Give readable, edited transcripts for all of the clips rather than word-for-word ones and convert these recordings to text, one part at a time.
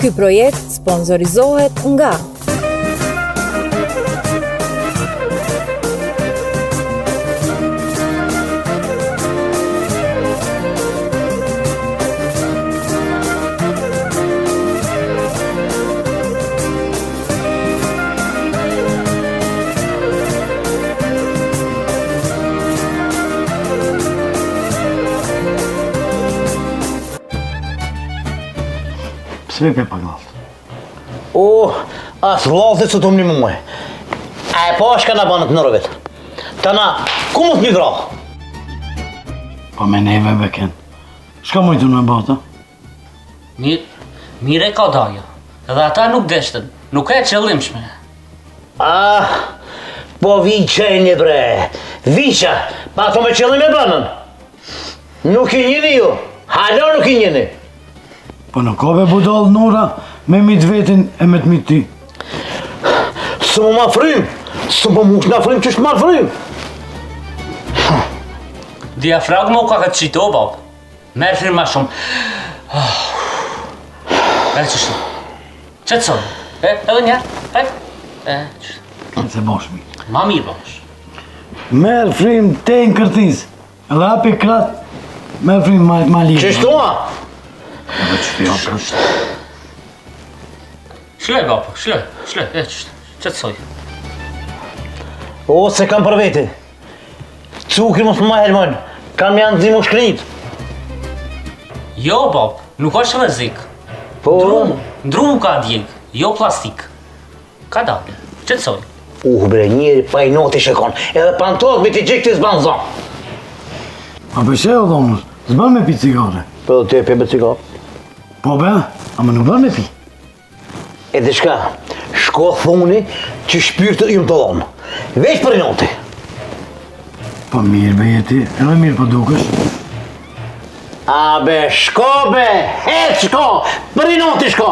Ky projekt sponsorizohet nga Sve pe pak lalt. As laltit së të më një muaj. A e pa shka na banët në rëvet. Ta na, ku mos një gra? Pa me neve beken. Shka mujtu në bata? Mire ka daja. Edhe ata nuk deshten. Nuk e qëllimshme. Po viqenje bre. Viqa, pa ato me qëllim e banën. Nuk i njëni ju. Hala nuk i njëni. Po në kove budal nura me mit vetin e me të mit ty. Së më ma frym. Së më mush nga frym që shtë ma frym. Diafragma u ka këtë qito, bab. Merë firma shumë. E qështë? Që të sonë? Edhe njerë? Se boshmi. Ma mirë, bash. Merë frim te në kërtis. Edhe api krat, merë frim ma lirë. Qështu ma? Edhe që të japë. Shlej, bab, shlej, e qështë? Që të soj? Se kam për veti. Cukri mos më ma helmon. Kam janë zimu shkrinit. Jo, bab, nuk është rrezik. Po? Ndrumu ka djeg, jo plastik. Ka dalë, që të soj? Bre, njeri pa i noti shekon. Edhe pantot me t'i gjik t'i zban zon. A përse o dhonës, zban me pi cigare. Po dhe t'je pe me cigar. Po be, ama nuk ban me pi. E dhe shka, shko thuni që shpyrtët ju më të dhonë. Veç për i noti. Po mirë be jeti, edhe mirë po dukesh. A be, shko be, het shko, për i noti shko.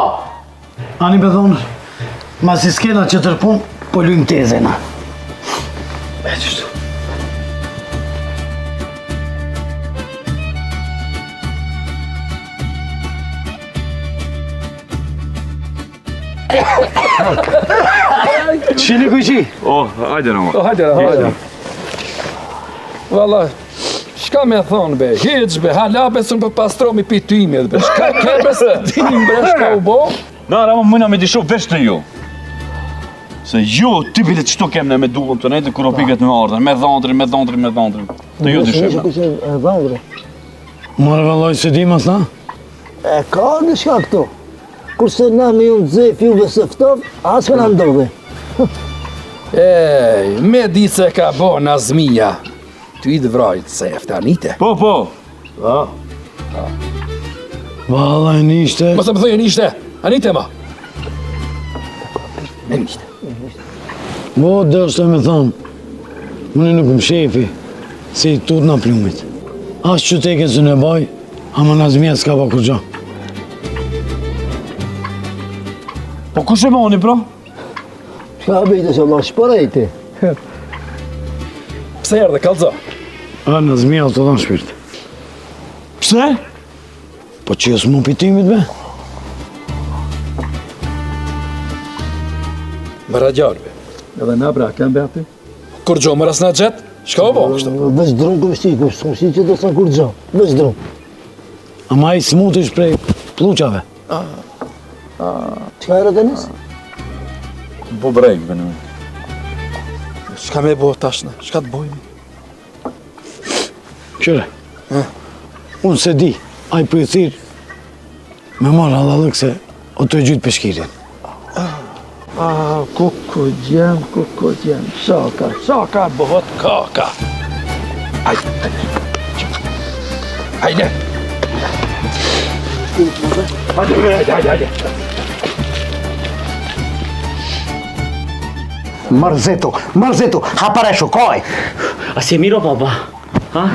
Ani be dhonës, ma si s'kena që tërpun, po lujmë tezena. E qështu. Qini kujqi? Hajde në ma. Hajde. Valla, shka me thonë be, hiq be, hala besën për pastromi pitimit be, shka kebes të dim bre, shka u bo? Nara, mëna me dishu vesh të ju. Se ju, ty bilet qëto kemne me dullën të nejtë, kër o piket me ardhen, me dhondrin. Të ju dishem. Marë valloj se di mas na? E ka në shka këto. Kurse na me ju në zef juve se ftov, as ka në ndodhe. Ej, me di se ka bo Nazmija. Ty i dëvrajt se eftanite. Po. Valla e nishte. Mos e më thëjë nishte, anite ma. E nishte. Mo dërshtë me thonë, mëne nuk më shefi, se i tut nga plumit. As që teken së nevoj, ama Nazmija s'ka pa kur gjo. Po kush e moni, bro? Shka bejte se Allah shpërejti. Pse erdhe, kalzo? A, Nazmija të dhanë shpirt. Pse? Po që jësë mu pitimit be? Më radjarve. Edhe na bra, kem be aty? Kur gjo më rasna gjetë, shka o bo, kështu? Veç drunë kështi, kështu që do sa kur gjo. Veç drunë. Ama i smutish prej pluqave. Qka e rëtenis? Po brejk, bënë. Shka me bo tashna, shka të bojmi? Qyre, unë se di, a i për i thirë, me marrë halallëk se o të gjytë peshkirin. Kuku gjem, shaka, bëhot kaka. Hajde. Hajde. Mërzetu, hapareshu, kaj. A si miro, baba? Ha?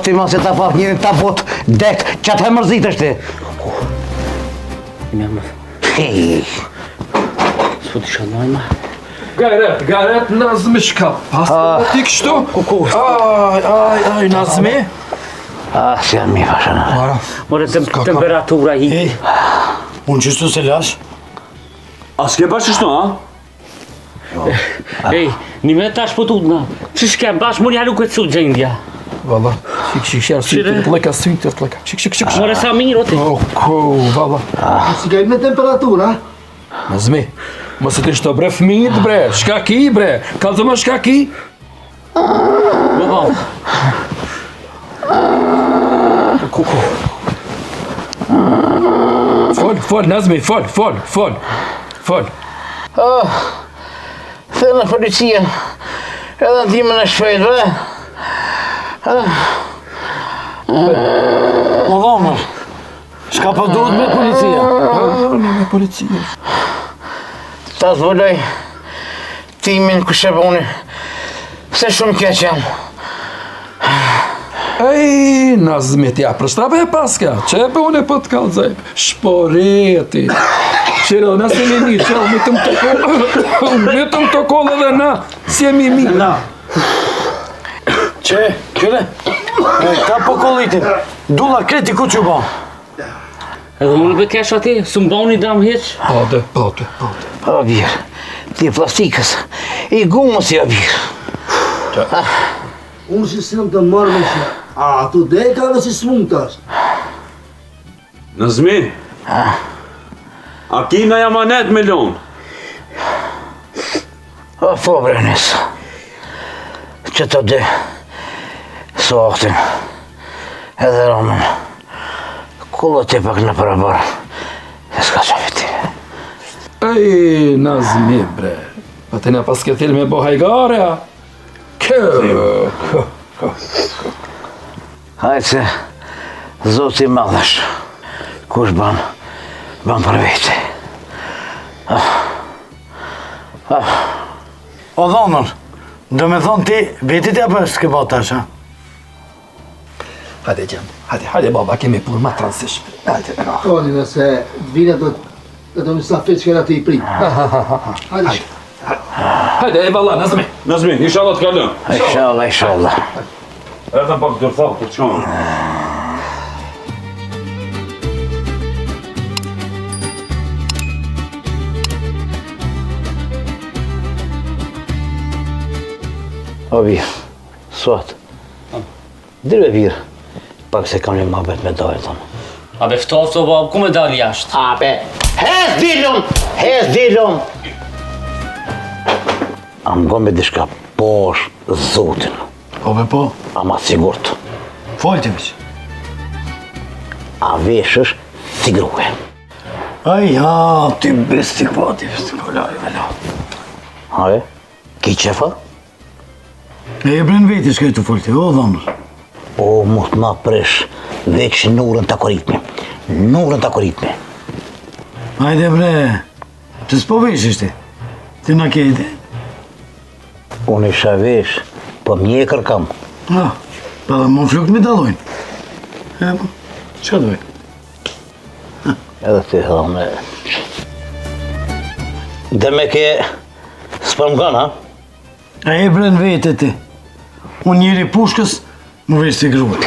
Ti ma se ta pak njërin ta bot dek, që të mërzit është ti. Hej. S'po t'i shanojma. Garet, Nazmi shka pasë ti kështu? Aj, Nazmi? Si janë mi, fashana. More temperatura i. Unë qështu se lash? A s'ke bash qështu, ha? Ej, një me tash po tutna. Që shke bash, mori halu këtë su gjendja. Valla, shik, Shire. të leka sytë, të leka. Shik. More sa mirë, o ti. Valla. Si ka me temperatura? Nazmi, mos e të shto bre fëmijët bre, shka ki bre, kalë të më shka ki? Baba, Kuku. Fol, Nazmi, fol. Thënë në policien, edhe në timën e shpejtëve. O dhomër, shka po duhet me policia? Me policia. Ta zvoloj timin kusheboni, se shumë keq jam. Ej, Nazmi, t'ja përshtrape e paska, që e për unë e po t'kallëzaj, shporeti. Qero, nëse një një, qero, vetëm të kollë edhe na, si jemi mi. Na. Që, kjole? Ka po kollitin. Dula kreti ku që ba? edhe më në bekesh ati, së më bani dam heq. Po, O birë, ti e plastikës, i gumës ja birë. Unë që si në të marrë me që. A, tu deka dhe si smunë tash. Nazmi? A kina jamanet me lonë? O, po, Brenis, që të dy, Sohtin, edhe Roman, kullët e pak në parabarë, e s'ka që viti. Ej, Nazmi, bre, pa të nga pas këtil me bo hajgare, a? Hajtë se, Zoti madhësh, kush ban për vete. O dhomër, do me thonë ti, vetit ja për s'ke ba tash, ha? Hajde, gjem, hajde, baba, kemi punë ma transish. Hajde, Toni, nëse vina do të më safet që këra të i pritë. Hajde. hajde, e valla, Nazmi. Nazmi, inshallah t'kallëm. Inshallah. Edhe pak dërthak për qonë. O birë, sot, dirve birë, pak se kam një mabet me dojë, thonë. A be ftoftë o bab, ku me dal jashtë? A be, hez dilum! A më gome dishka posh Zotin, Po be po, ama sigurt. folti veç. A veshësh si gruhe. Aj, ja, ty bestik po, laj. Haje, ki qefa? E e bren veti s'ka të folti, o dhomër. O, mu të ma presh veç nurën të koritme. Ajde bre, të s'po vesh ishte, ti na kejti. Unë isha vesh, po mjekër kam. Pa dhe më fluk me dalojnë. E po, që dojë? Edhe ti thonë. Dhe me ke s'pëm gana, A e bren vete ti. Unë njëri pushkës, më vesh si gruhe.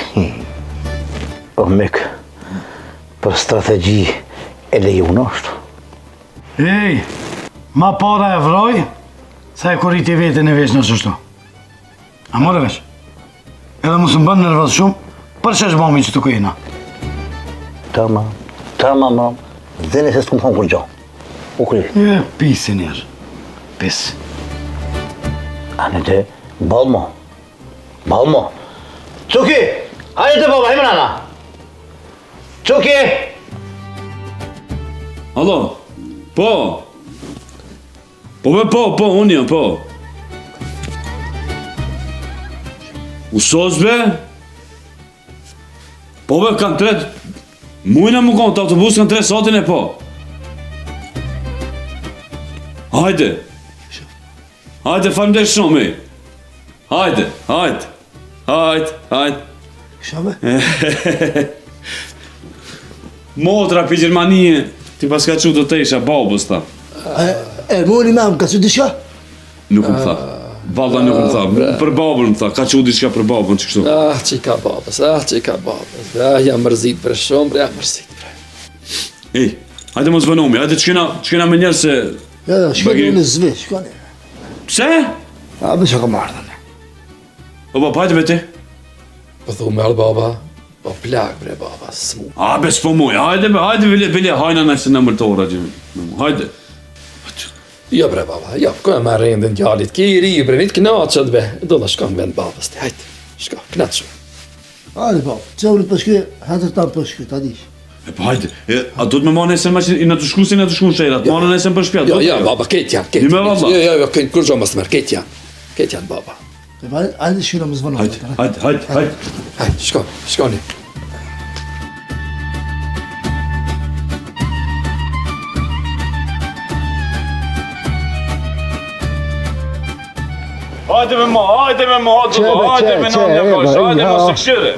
o mik, për strategji e leju nështë. Ej, ma para e vroj, sa e koriti vete në vesh në qështu. A more vesh? Edhe mu së më bënë nervës shumë, për që është bëmi që të kujina. Tamam, dhe nëse s'ku më thonë kur gjo. U kry. E, pisi njerë. Pis. A në te, balmo. Cuki, hajde të baba, hajmë nana. Cuki! Alo, po, unë jam, po. Usos be? Po be, kanë tret, mujna më konë, të autobus kanë 3 sotin e po. Hajde, falim dhe shumë, e. Hajde. Kisha me? Motra për Gjermanie, ti pas ka që do të isha babës ta. E mori me më, ka që disha? Nuk më tha. Valla nuk më tha. Për babën më tha. Ka që u diçka për babën që kështu. Qika babës, jam mërzit bre shumë, bre, jam mërzit bre. Ej, Hajde mos vënomi, hajde çkena me njerë se... Ja, shkoni në zvi, shkoni. Pse? A, be që ka marrë. O baba, hajde veti. Po thu merë baba, po plak bre baba, s'mu. A, be s'po muj, hajde vile hajna nëjse në mërtora gjë. Hajde. Jo bre baba, jo, ku e me rendin djallit, ki i ri bre, një të knaqët be. Do da shkon vend babas ti, hajde, shko, knaq shumë. Hajde, po, qëvrit përshkri, hatër ta përshkri, ta dish. E po hajde, a do të me ma nesër ma që i në të shku si në të shku në shëjrat, ma në nesër për shpjat. Jo, baba, ketë janë, ketë. Dime baba. Jo, kur gjo mas të merë, ketë janë baba. E pa, hajde shkina më zvonë. Hajde. Hajde, shkoni. Hajde me ma, hajde me nënja bash, hajde ma së këshire.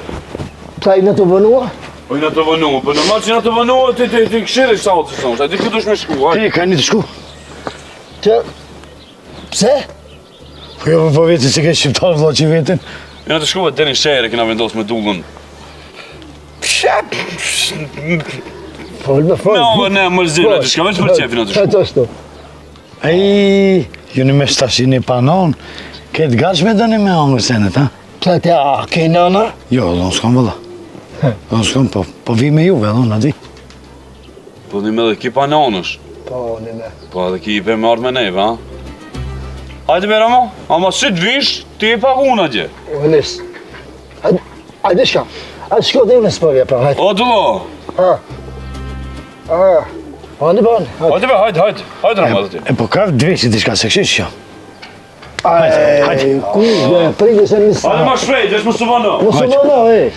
Ta i në të vënua? O i në të vënua, për normal që në të vënua ti këshire sa të sonë, hajde këtë dush me shku, hajde. Ti, ka një të shku. Që... Pse? Po jo, po veti se ke shqiptar vëlla që vetin. I në të shku deri në shere, kena vendos me dullën. Fol me fol. Ne mërzirë, të shka veç për qefi në të shku. Qëtë ashtu? Ej, ju një me shtashi një panon, këtë gashme dhe një me angër senet, ha? Qëtë a, ke nëna? Jo, do në s'kam vëlla. Do në s'kam, po vi me juve, do në di. Po një me dhe ki panonësh. Po, një me. Po edhe ki i pe me ardhë me neve, ha? Hajde bera mo, ama si të vish, ti e paguna gje. O, nis. Hajde shka. Hajde shko dhe unë s'përje, pra, hajde. O, dullo. Bani. Hajde be, hajde Ramazan ti. E po ka dveshit i shka se këshish jo. Hajde. Kushde, prigë se njësa. Hajde ma shpejt, veç më së vëno. Mos u vëno, e.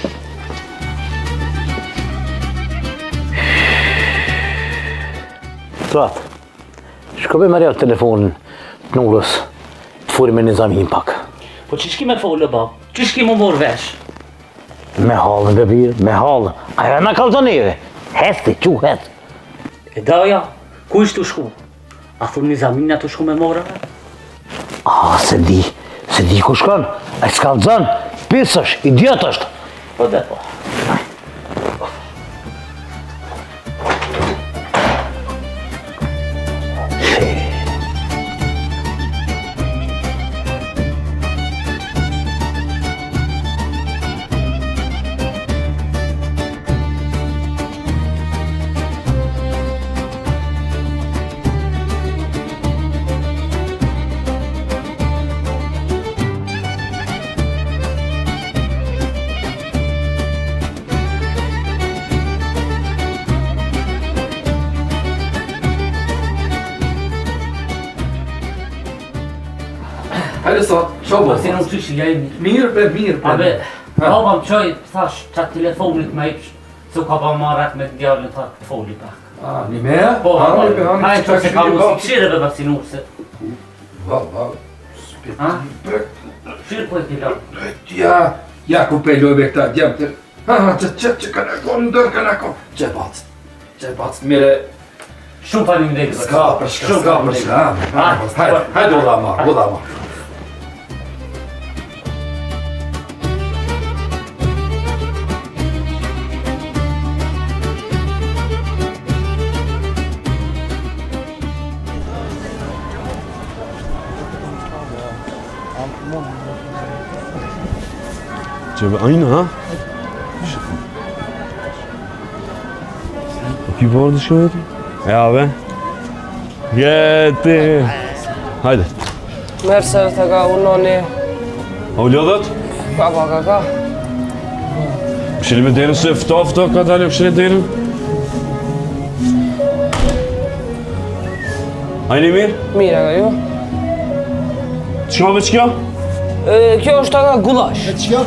Trat, shkobe me rjarë telefonin të nullës, të furi me një zamin pak. Po që shki me folë, bab? Që shki më morë vesh? Me halën, bebir, me halën. Aja na kalëzën neve. Hesti, hesti. E daja, ku ishtë të shku? A thunë një zamin të shku me morë? Se di ku shkon, a i s'kalëzën, pisësh, idiot është. Po dhe po. Hajde sa, shobo. Si nuk qyshi, ja i mirë. Mirë, Abe, baba më qoj, thash, qatë telefonit me ipsh, se u ka pa marrat me djallin, tha, foli pak. Një me? Po, hajde që se ka musik shire dhe basi nurse. Val. Ha? Shire po e tila. Ja ku pejloj me këta djemë të... që ka në konë, ndër ka në konë. Gjebac, mire... Shumë falim dhe këtë. Ska përshka. Hajde u dha ma. Që ajna, ha? O ki bërë të shkojtë? Ja, be. Gjeti. Hajde. Merse të ka unoni. A u ljodhët? Ka. Këshiri me derën se fto, ka dalë këshiri derën? Ajni mirë? Mira ka ju. Që ka veç kjo? Kjo është taka gulash. Që.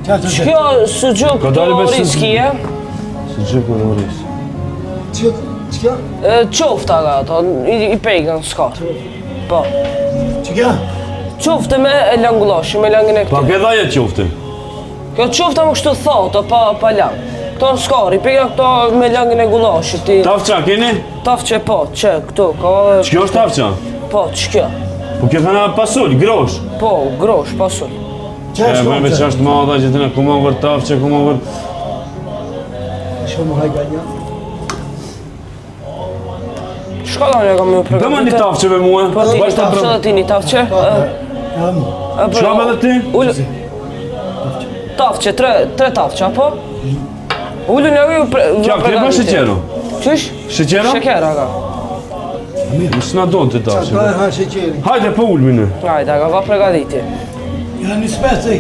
Kjo sucuk Ka dalë me riskije. Sucuk të risë. Që? Qofta ka ato, i pejkën s'ka. Po. Që kja? Qofte me e lang gulashi, me langin e Pa këti. ke dhaje qofte? Kjo qofta më kështu thotë, pa lang. Këto në s'ka, i pejkën këto me langin e gulashit. Tafqa, keni? Tafqe po, që këtu, ka... Që është tafqa? Po, që kjo? Po kjo thëna pasull, grosh. Po, grosh, pasull. E bëjme që është madha që të në ku më vërë tafqe, ku më vërë... Shumë hajga një. Shka do një kam ju pregatit? Dëma një tafqe me mua. Po ti një tafqe dhe ti një tafqe? Qa me dhe ti? Tafqe, tre tafqe, apo? Ullu një ju Kja, kje ma sheqero? Qysh? Sheqero? Shekera, ka. Nësë na donë të tafqe. Ha sheqerin. Hajde, po ullë mine. Hajde, ka va pregaditje. Ja një speci.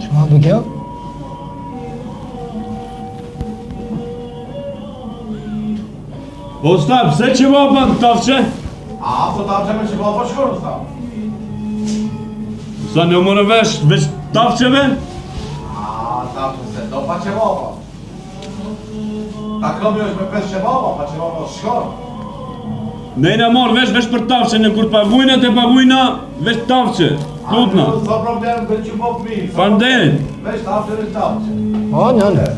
Çfarë do kjo? O, sta, pse që baba në tafqe? A, po tafqe me që baba shkorë, sta. Sa në mërë vesh tafqeve? A, tafqe se do pa që baba. Ta klomi është me 5 që baba, pa që baba shkorë. Ne në marë vesh për tafqe, në kur pavujna të pavujna, vesh tafqe. Tutna. Sa problem për që baba mirë. Panderin. Vesh tafqe në tafqe. O, në.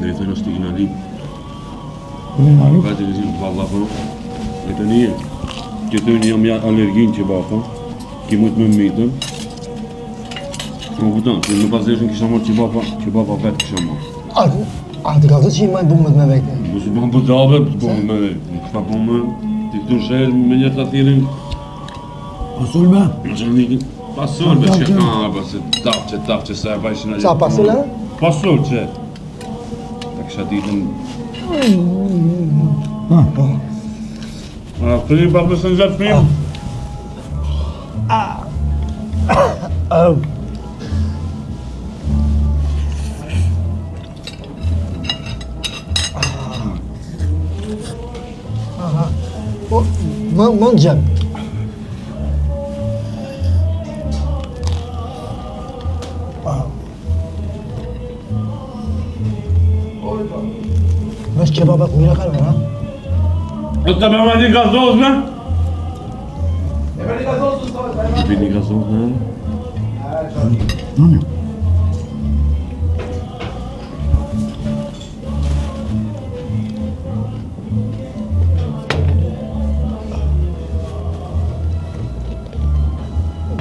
Ne të në stikë në lip. Ka të këzim valla për. E të një, që të një jam alergin që bapa, ki mujtë me mitën. Më këtën, që në paseshën kisha marrë që bapa vetë kisha marrë. A të ka të që i majnë bumët me vete? Mos i bën për drabe, bën me vetë. Ka bën me, ti këtu shëllë me një të athirin. Pasulme? Në që në pasur, be që ka, se tafqe, se e bajshin a Qa pasule? Pasur, që. Ta kisha ditën. A, prim, pa përse në gjatë prim? Më në gjem. Vesh kebabat mira kanë, ha? E të me me një gazoz, me? E me një gazosë të stojë, Të pi një gazoz, me?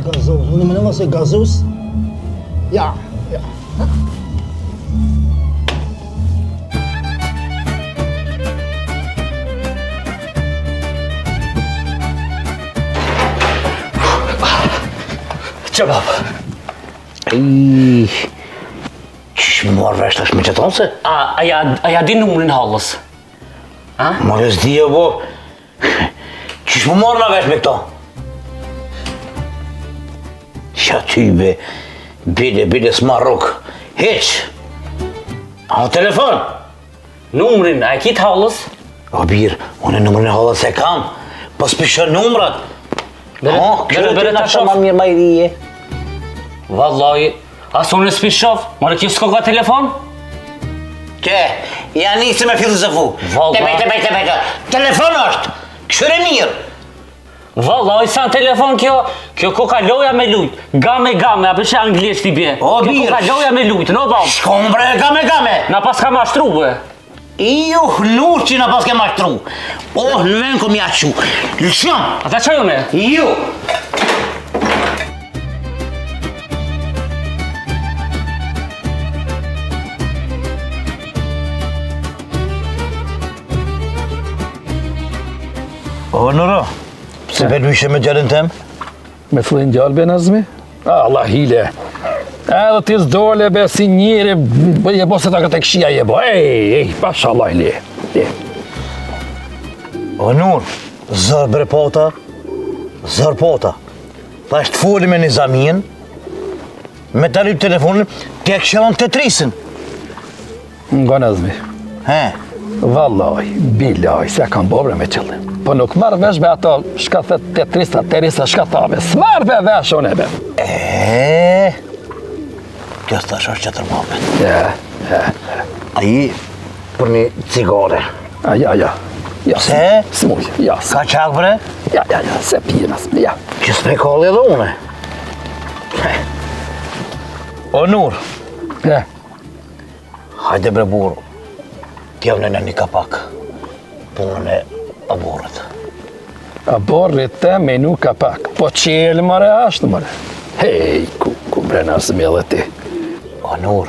Gazoz. Unë më nëma se gazoz? Ja. Që baba? Që më marrë vesh tash me që tonë se? A ja di numrin hallës? Marrë s'di e bo. Që më marrë na vesh me këto? Qa ty be, bide s'ma ruk. Heq. A në telefon? Numrin, a e kitë hallës? O birë, unë e numrin e hallës e kam. Po s'pishon numrat. Bere ta shof. Ma mirë ma i dhije. Vallaj, asë unë s'pi shof, marë kjo s'ko ka telefon? Që, ja nisi me filozofu. Valla. Tepej. Telefon është. Këshyre mirë. Vallaj, sa në telefon kjo koka loja me lujt. Game, a përshë anglisht i bje. O, kjo birë. koka loja me lujt, no bab. Shkombre, game. Na pas ka mashtru, be. Nur që na pas ke mashtru. Në ven kom ja qu. Lëshëm. Ata që jone? Ju. O, Nuro, pse be lyshe me gjallin tem? Me fillin gjallë be Nazmi? Allah hile. Edhe ti s'dole be si njëri, je bo se ta këtë këshia je bo. Ej, pasha Allah hile. O, Nur, zër pota. Ta është foli me një zamin, me të rrit telefonin, t'ja këshelon të trisin. Nga Nazmi. He? Vallaj, bilaj, se kam bobre me qëllim. Po nuk marrë vesh me ato shka thët të trisa, të risa shka thave. S'marrë be vesh unë e be. Kjo s'tash është qëtër mabet. Ja. Aji, për një cigare. Ja. Se? Smuj, ja. Ka qak bre? Ja, se pije Nazmi, ja. Që s'me kalli edhe une. O, Nur, Ja. Hajde bre burro, t'javnë në një kapak, punën e aborët. Aborrit te me nuk kapak, po qelë mëre ashtë mëre. Hej, ku brena smellë ti. O Nur,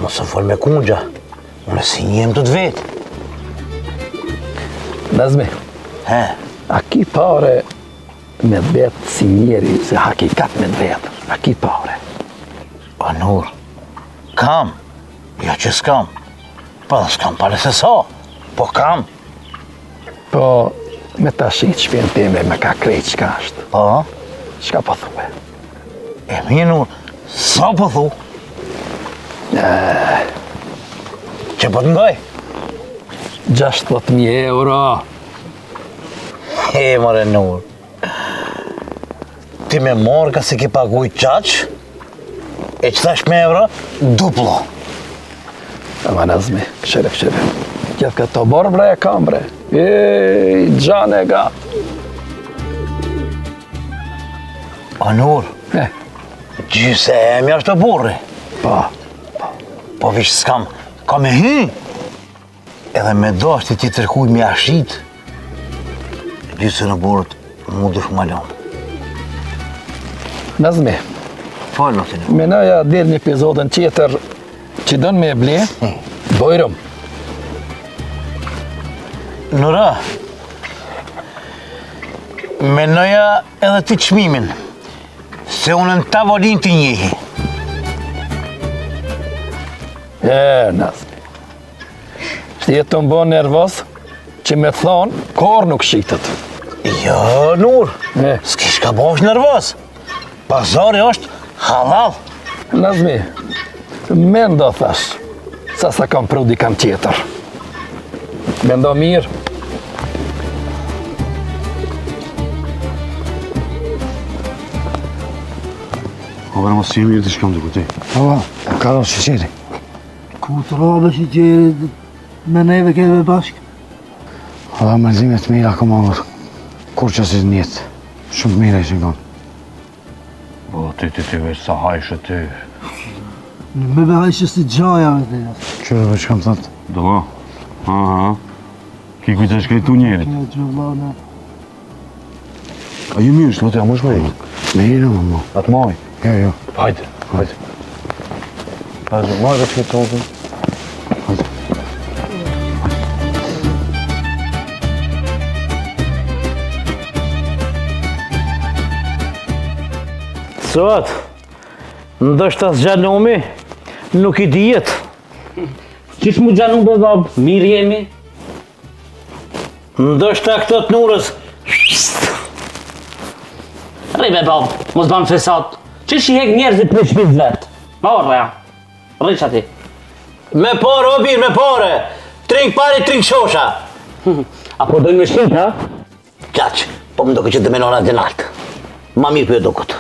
mos e fol me kungja, unë si njem të vetë. Nazmi, He, a ki pare me vetë si njeri se hakikat me vetë, a ki pare. o Nur, kam, ja që s'kam, pa dhe s'kam pare se sa, po kam. Po, me ta shqit shpjen time me ka krejt qka është. Po, Qka po thuve? e mi Nur, sa po thu? Që po të ngaj? 60.000 euro. He, more Nur, ti me morë ka se ki paguj qaq, e që thash me euro, duplo. Ama Nazmi, këshire. Kjetë këtë të borë bre e kam bre. Ej, gjane ga. O Nur, gjyse e mi është të burri. Po vish s'kam, ka me hy. Edhe me do është ti tërkuj me ashit. Gjyse në burët mu dush malon. Nazmi, Falë, ti në. menoja del një epizodën tjetër që dënë me e ble, bojrëm. Nura, menoja edhe ti qmimin, se unë në tavolin të njehi. Nazmi. Shtetë të mbo nervos që me thonë, kor nuk shqitët. Jo, Nur, s'kish ka bosh nervos. Pazari është halal. Nazmi, mendo thash, sa kam pru dikam tjetër. Mendo mirë. O bërë mos jemi të shkam të kuti. Ova, ka do shqiri. Ku të robe që gjeri me neve keve bashkë? Oda mërzime të mira ka marrë. Kur që si njetë. Shumë të mira ishin konë. Po, ti veç sa hajshë ti. Në me behajshë si gjaja me të jasë. Qërë veç kam thëtë. Do, aha. Ki kujtë është krejtu njerit. Kjo gjëllane. A ju mirë, shlote, a më shkoj? Mira, më. Atë maj. Jo. Hajde. Hajde, maj dhe që këtë tokën. Sot, ndoshta zgjanumi, nuk i dijet. Qish mu gjanu be bab, mirë jemi? Ndoshta këto të Nurës, Rri be bab, mos ban fesat. Qish i hek njerëzit me shpiz vetë? Ma orre ja, rri që ati. me pare, o birë, me pare. Trink pare, trink shosha. Apo dojnë me shkit, ha? Qaq, po më doke që të menona dhe naltë. Ma mirë për jo dokët.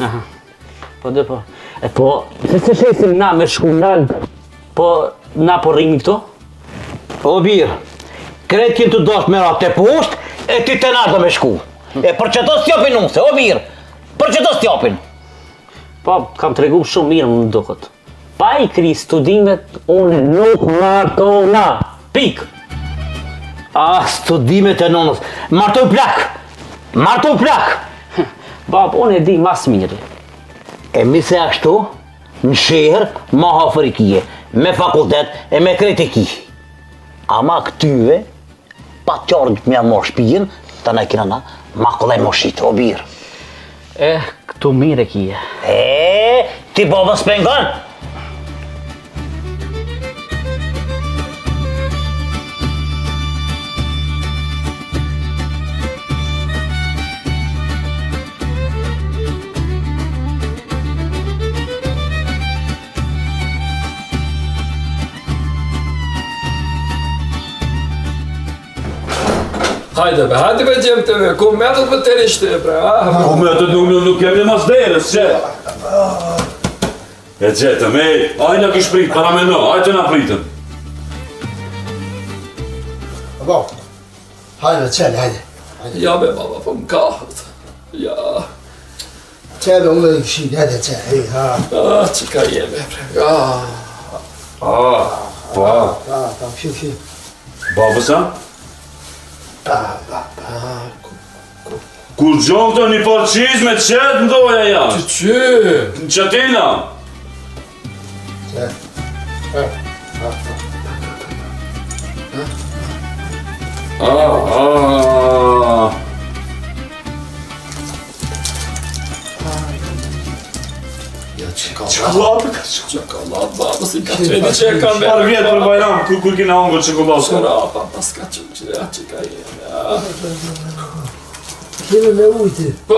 Aha. Po dhe po. E po, se shesim na me shku nalë, po na po rrimi këto? O birë, kretin të dosh me ratë të pusht, e ti të nalë do me shku. E për që to s'tjopin nuse, o birë, për që to s'tjopin. Po, kam të regu shumë mirë më duket. Pa i kri studimet, unë nuk martona. Pik! Studimet e nonës, martoj plak. Bab, unë e di mas mirë. E mi se ashtu, në shehër, ma hafërikije, me fakultet e me kretiki. Ama këtyve, pa qarë të mja morë shpijen, të na kina na, ma kollaj moshitë, o birë. Këtu mirë e kije. Ti babës pengon? Hajde be gjemë të me, ku metët për të rishtë bre, Po me të nuk kemi mas derës, që? E gjetëm, ajna kish prit, para me në, ajtë na pritën. Bo, hajde, qëllë, hajde. Ja be baba, po më kahët. Ja, Qëllë, unë dhe këshin, hajde, qëllë, ha. që ka jeme bre, Po. Kështu. Babës, a? Kur gjoftë një parë qizme qëtë ndoja jashtë. Që? Në qëtina. Çokolat babası kaçırdı çekan be. Parë vjetë për Bajram, kur kina ongër çokoladë. Çorapa pas kaçım çıraya çekaj. Kime me ujti. Po.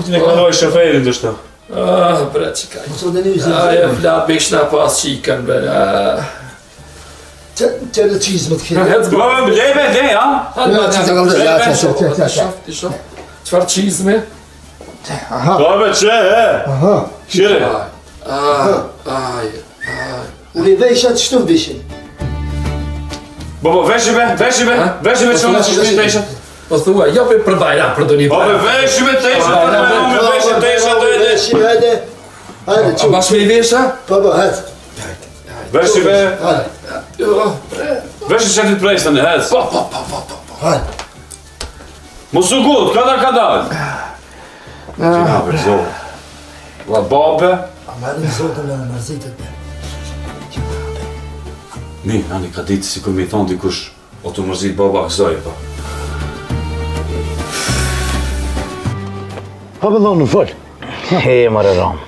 Ti ne kaloj shoferin të shtë. Bre çekaj. Mos o deni ujti. Ja flat bishna pas shikan be. Çelë çizme të kime. Het Babë, lej, ha? Çfarë çizme? Babë, që, Aha. Shire. Aj. Uri vejshat çtu vishin. Babo, veshë be që në që teshët. Po thua, jo për Bajram, për doni Babë, veshë be teshët, me veshë teshët të edhe. Veshi, hajde. Hajde, A çu. bash me i vesha? Baba, hajde. Veshë be, Hajde. Jo, veshë që ti të prejstën e hez. po. Hajde. Mosu gut, kadar. Qina për zohë. La babë. Amarin zotën në mërzitet me. Mi, ani ka ditë si kur mi thonë dikush, o të mërzit baba këzoj, pa. Ha me dhonë në folë. He, mërë Ram.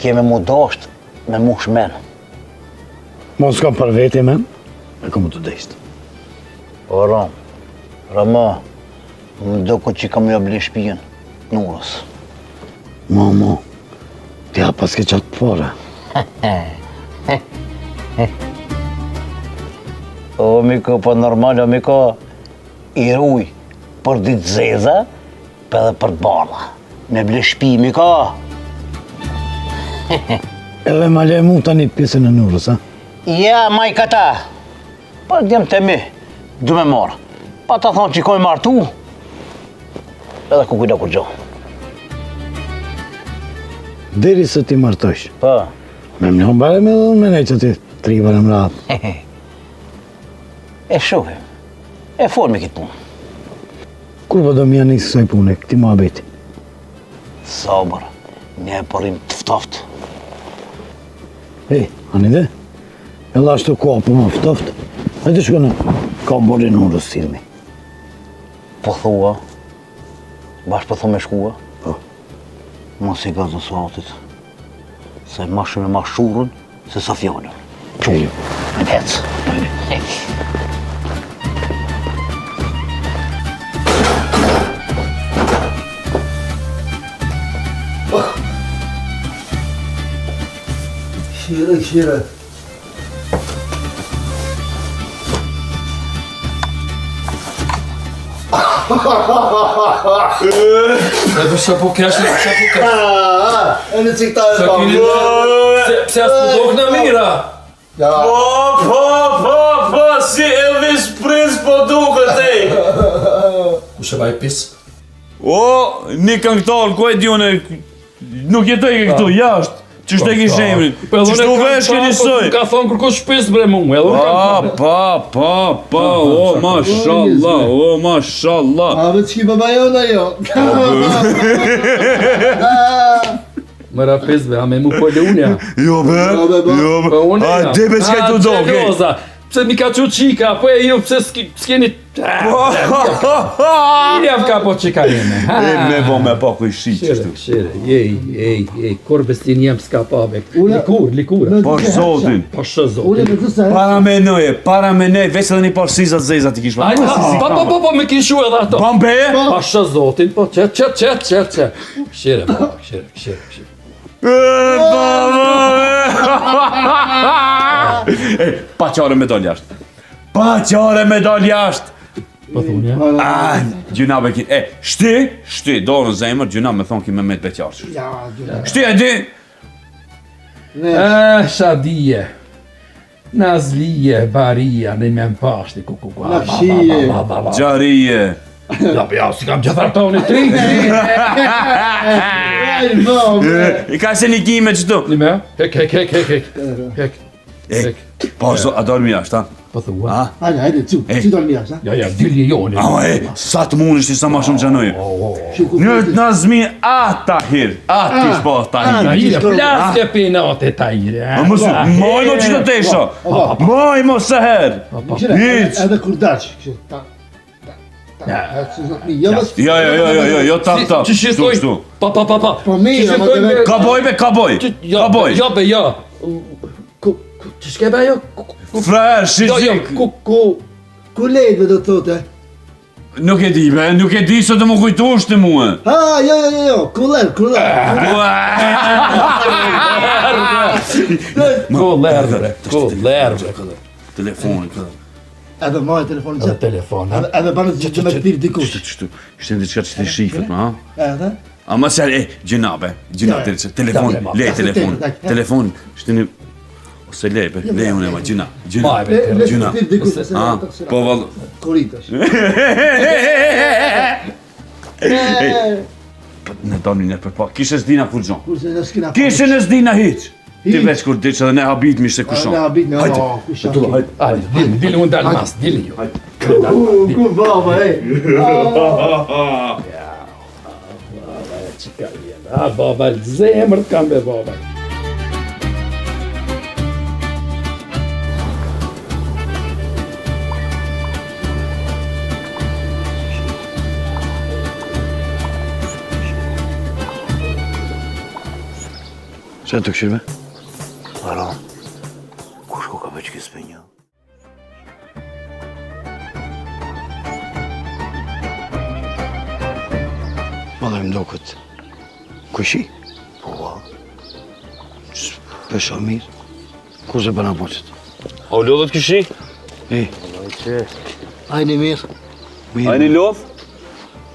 Keme mu dasht me mu shmen. Mos s'kam për veti men, e kom të deshtë. O Ram, Rama, më do ku që kam jo ble shpijen, nurës. Mama, t'ja pas ke qatë pare. O, miko, po normal, o, miko, i ruj për ditë zeza, për edhe për të bardha. Me ble shpi, miko. Edhe ma le mu tani pjesën e nurës, ha? Ja, maj këta. Për djemë të mi, du me marë. Pa ta thonë që i koj martu, edhe ku kujda kur gjohë. Deri se ti martojsh. Pa. Me më njën bare me dhe me nej që ti tri bare më ratë. E shohim. E folë me këtë punë. Kur po do më janë njësë kësoj pune, këti ma abeti? Sabër, një e përim të ftoftë. Hej, anë ide? E la shtu ko për më ftoft. Hajde shko në ka borin urës silmi. Po thua, bash po thua me shkua, Po. mos i gazë suatit, se ma shumë e ma shurën se sa fjallën. Qullu. Hecë. Këshire. E për shapo kesh. E në cikta e pa. Pse as të dok në mira? Po, si Elvis Prince po duket e. Ku shë vaj pis? O, një këngëtar, ku e djone, nuk jetoj ke këtu, jashtë. Qështë e kish emrin? Qështë u vesh ke njësoj? Ka thonë kërko shpis bre mu, edhe unë kam Pa, o, mashallah. A me q'i baba jona jo. Mëra pis be, a me mu pojle unë ja. Jo be, Po unë ja. A, debe s'ka të do, ke? Roza, pse mi ka qu qika, po e ju pse s'keni... Ili jam ka po qika jene. Me bo me pa ku i shi qështu. Shire, ej, korbestin jem s'ka pa be. Likur. Po zotin. Po shë zotin. Ule me të se. Para me nej, veç edhe një par sizat zezat i kish pa. Po, me kishu edhe ato. Bambeje? Po shë zotin, po qet. Shire. Pa qare me dal jashtë. Po thunë ja. Gjuna be ki, shti, do në zemër, gjuna me thonë ki me me të beqarë. Shti e di? Shadije. Nazlije, barija, në me më pashti, kukukua. Lafshije. Gjarije. Ja, si kam gjafartoni tri. I ka se një kime qëtu. Nime, hek. Po, a dormi jashtë, ha? Po thua. Hajde, ci dormi jashtë, ha? Ja, dili joni. Sa të mund ishte sa ma shumë gjanoje. Një të nazmi ata hir, ati shpo ta hir. Tajire, plaske pinate tajire. A mësu, moj mo që të tesho. Moj mo se her. Hiq. Edhe kur dash, Jo, tap. Që shistoj? Pa. Po mirë, Kaboj. Ja. Që shkebe ajo? Frajer, shizik. ku lejtve do të thote? Nuk e di se të më kujtosh të mua. Jo, kuller. Kullerve. Telefonin. Edhe marrë telefonin që? Telefon, ha? Edhe banë që me këtir dikush. Ishte në diçka që të shifët, ha? Edhe? Ama se, gjinabe, telefon, ishte në... Ose lejbe, unë e ma, gjina. Këtir dikush. Po vallë. Koritash. Në doni në përpa, kishe s'dina kur gjon. Kurse në s'kina... Kishe në s'dina hiq. Ti veç kur diq edhe ne habit mi se kushon. Hajde, dili unë dalë mas, dili ju. Ku baba, Baba, zemër kam be baba. Që të këshirme? Aram, kush ko ka veç kësë për një? Madhe më do këtë. Kushi? Po, Pesha mirë. Ku se përna poqët? A u lodhët këshi? Ajni mirë. A një lodh?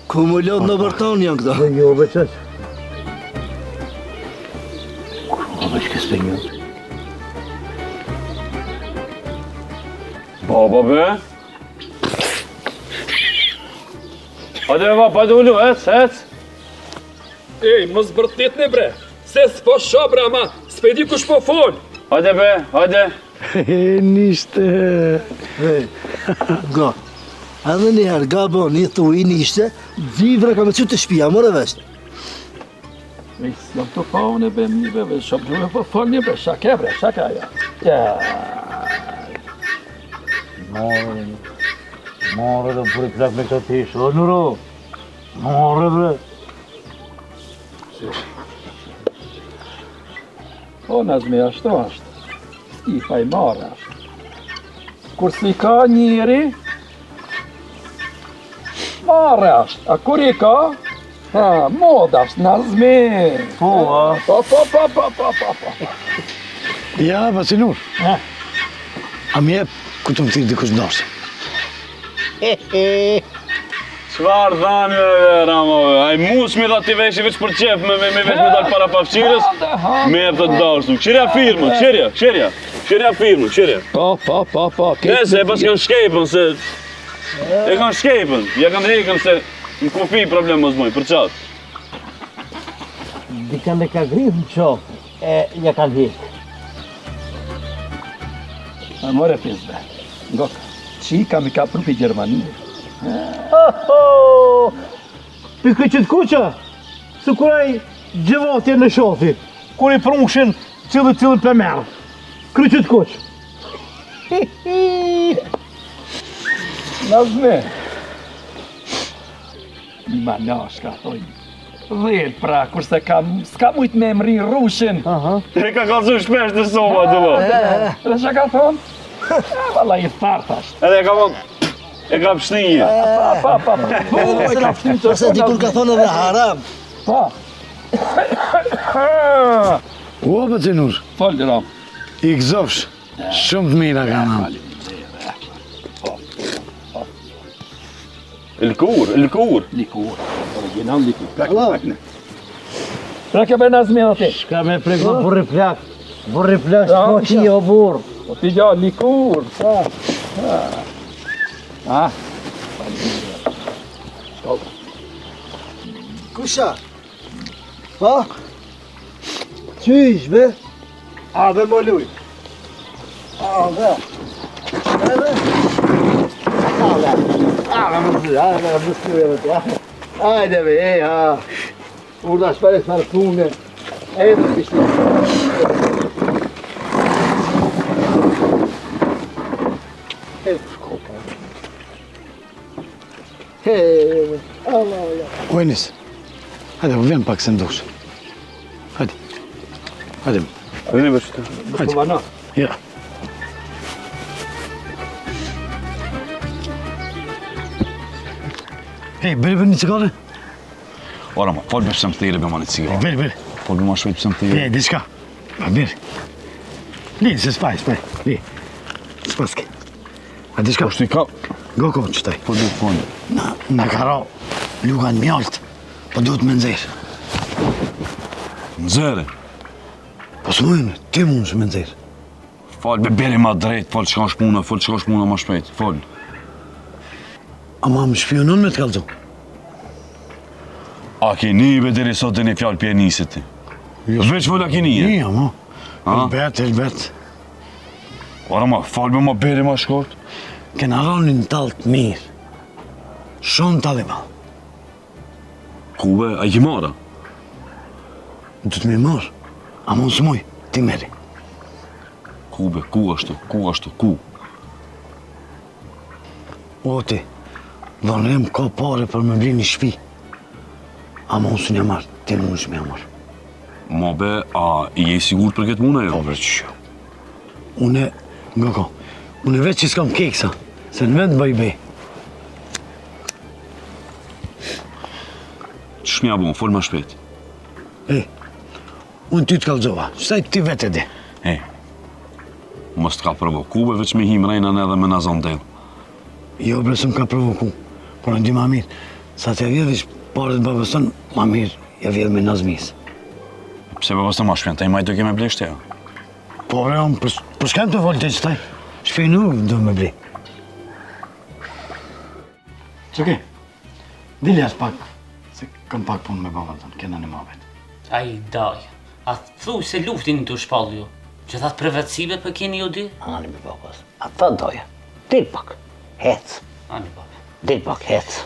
Ku më lodh në bërton janë këta? jo, beqeq. Kush ko ka veç kësë për një? Baba be? Hajde baba, hajde ullu, ec. Ej, mos bërtit në bre, se s'po shobra ma, s'pedi kush po fol. Hajde be, hajde. Nishte. Ga. Edhe njëherë, gabo, një thuj, nishte, vivra ka me që të shpia, more vesh. Ej, s'jam të pa unë e be mi be, shobra me po fol një bre, shaka ja. Ja. More dhe më puri plak me këta tish, o nëro. More bre. O, nazme, ashtu ashtë. I faj marrë ashtë. Kur si ka njëri, marrë ashtë. A kur i ka, mod ashtë, nazme. Po. Ja, Vasinur. A mi e ku të më thirë dikush ndoshtë? Çfarë dhani e Ramove? Ai musmi dha ti veshi veç për qef me veç me dal para pafshirës. Me e të dashur. Qërja firmën, qërja firmën, qërja. Po. Nëse e pas kanë shkejpën se... E kanë shkejpën, ja kanë hekën se... Në kufi problem mos moj, për qatë. Dika me ka gritë në qofë, ja kanë hekë. A more pizbe. Ngoka, qika mi ka prupi Gjermani. Pikë që të kuqa, se kuraj gjëvatje në shofi, kur i prungshin cilë për merë. Kry që të kuqë. Nazme. Një manash ka thoi. Dhejt pra, kurse s'ka mujt me emri rushin. E ka kalësu shpesh në soma, të bo. Dhe që ka thonë? Valla i thartash. Edhe e ka thonë... E ka pështinje. Përse dikur ka thonë edhe haram. Pa. O, Vasinur, Falë, Ram. i gëzofsh. Shumë të mira ka në. Likur. Likur. Original likur. Plakne. Plakne për Nazmi dhe ti. Shka me pregon burri plak, s'po që jo burë. O ti gja, likur. Kusha? Pa? Qysh be? A dhe më luj. Hajde be, ha. Burada shpare punë. O Enis, hajde, po vjen pak se ndosh. Hajde. Hajde. Vini veç të. Hajde. Ja. Hej, bëri një cigare? Ora ma, fol me pse më thirrë be ma një cigare. Bëri. Fol me ma shpejt pse më thirrë. Hej, diçka. Ma bëri. Li, se spaj. Li. Spaske. A diçka? Po shtu i ka. Goko, qëtaj. Po duhet fond. Na ka ra lukan mjalt, po duhet me nxerë. Nxere. Po s'mujnë, ti mund shë me nxerë. Fol be beri ma drejt, fol çka është puna ma shpejt. Fol. Ama më shpionon me të kalëzu. A keni be deri sot dhe një fjalë pje nisit ti. Veç fol a keni e. Një, ama. Ha? Elbet. Ora ma, fol be ma beri ma shkort. Kena ronin talë të mirë. Shumë talë i malë. Kube, a i ki mara? Du të me marë. Ama unë s'muj, ti meri. Kube, ku ashtu? O ti, dhonem ka pare për me bri një shpi. Ama unë s'u një marë, ti mund shme marë. Ma be, a i je sigur për këtë muna jo? Po për që shjo. Une, nga ka, une veç që s'kam keksa, se në vend bëj bej. Që shmja bon, fol ma shpejt. Unë ty të kalzova, qëtaj ti vete di. Mos t'ka provo. Kube veç me him rejnën edhe me nazon del. Jo, bre, s'm ka provoku, por në di ma mirë. Sa t'ja vjedhish parët babësën, ma mirë, ja vjedh me nazmis. Pse be vështë ma shpjen, ta i majtë do ke me bleshte, ja? Po, bre, unë, për shkem të volë të qëtaj, shpej nuk do me bli. Që ke? Dili as pak, se kam pak punë me babën, kena në mabet. Ai daj, a thuj se luftin të shpall ju. Që thatë privatësive për keni ju di? Ani me babas. A ta doja. Dil pak. Hec. Ani babë. Dil pak, hec.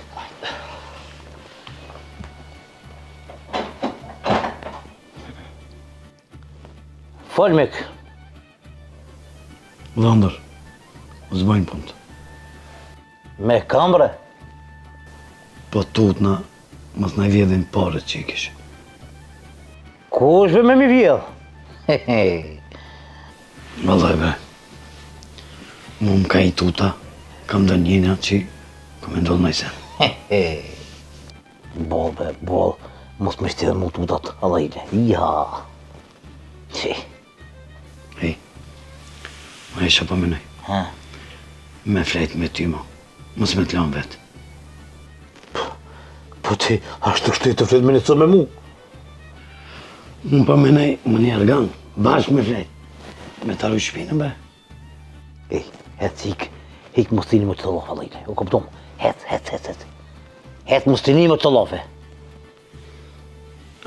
Folmik. Vëndër, zbajnë punët. Me kambre. Po tutna, mos na vjedhin parët që i kishë. Ku është be me mi vjedh? Hehe. Vëllaj bre, mu më ka i tuta, kam dhe njëna që kom e ndollë najsen. Bol be, bol. Mos me shtidhe mu tutat, alajle. Ja. Qi. Hej, ma isha pa menoj. Ha? Me flejt me ty ma, mos me t'lan vetë. Po ti, ashtu shtu të flet me një me mu? Unë pa menoj, më një argan, bashkë me flejt. Me taru shpinën, be. Ej, hec, hik mustini më të të lofe, alajle. U këptum, hec. Hec mustini më të të lofe.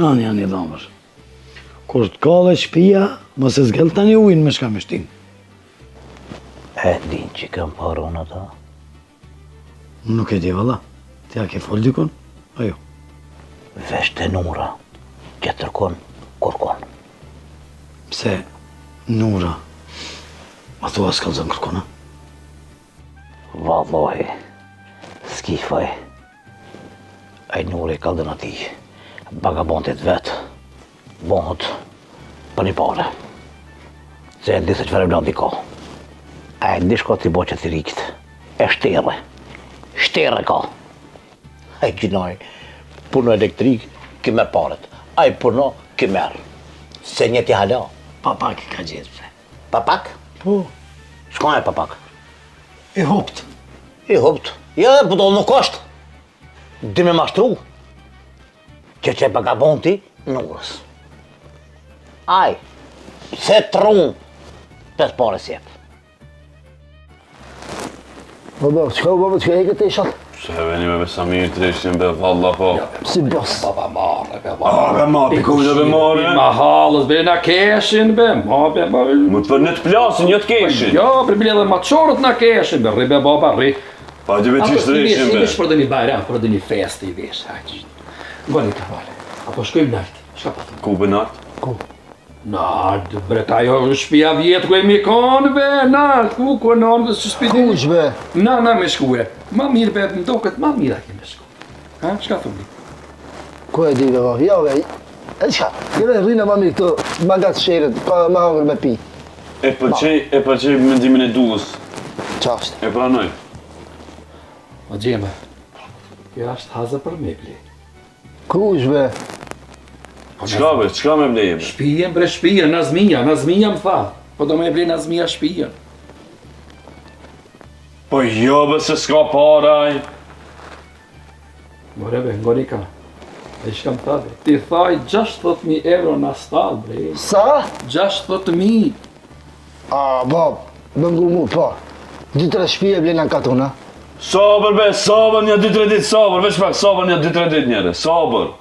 Ani dhamër. Kur të kalle shpia, mos e zgell tani ujnë me shka me shtin. E, din që kam parë unë ata. Nuk e di valla, ti a ke fol dikon? Ajo. Vesh të nura, që tërkon, kërkon. Pse Nura, ma thua s'ka zënë kërkona? Vallohi, skifaj. Aj Nuri ka dënë ati, vagabondit vetë, bonët për një pare. Se e ndi se qëfar e blandi ka. A e ndi shko t'i bo që t'i rikët, e shtere ka. A i gjinoj, puno elektrik, ki merë paret. A i puno, ki merë. Se një t'i hala. Papak i ka gjithë, bre. Papak? Po, Shkon e papak? i hopt. I hopt. Ja, po do nuk është. Dy me mashtru. Që vagabonti, nurës. Aj, se trunë, pes pare sjep. Baba, çka e këtë ishat? Se veni me Samir Treshin be valla po. Si bos. Baba marrë, be Be ma, pikuj dhe be marrë. Ma halës, be na keshin, be, ma, be, ma. Më të për në të plasin, jo të keshin. Jo, për bile dhe ma qorët na keshin, be, rri, be, baba, rri. Pa dy me qish Treshin be. Imesh për dhe një bajram, për dhe një fest i vesh, haqë. Ngoni të vale, apo shkojmë nartë, shka pa të? Ku be nart? Nartë, bret, ajo shpia vjetë ku e mi konë, be, nartë, ku e nërë, së shpiti. Kush be? Na me shkue. Ma mirë, be, më do këtë ma mirë a keme shku. Ha, shka thëmë? Ku e di be baba? Jo be. E qka? Jere rrinë ma mirë këto magat sherët, ka ma hangër me pi. E përqej mendimin e duës. Qashtë. E pranoj. Ma gjeme, kjo është haza për mebli. Kush be? Qka me bleje be? Shpijen bre shpijen, Nazmija më tha. Po do me ble Nazmija shpijen. Po jo be se s'ka paraj. More be, ngoni ka. E shka më tha be. Ti thaj 60.000 euro në stall bre. Sa? 60.000. A, bab, më ngu mu, po. 2-3 shpije blena në katuna. Sabër be, sabër një 2-3 ditë sabër, veç pak sabër një 2-3 ditë njëre, sabër.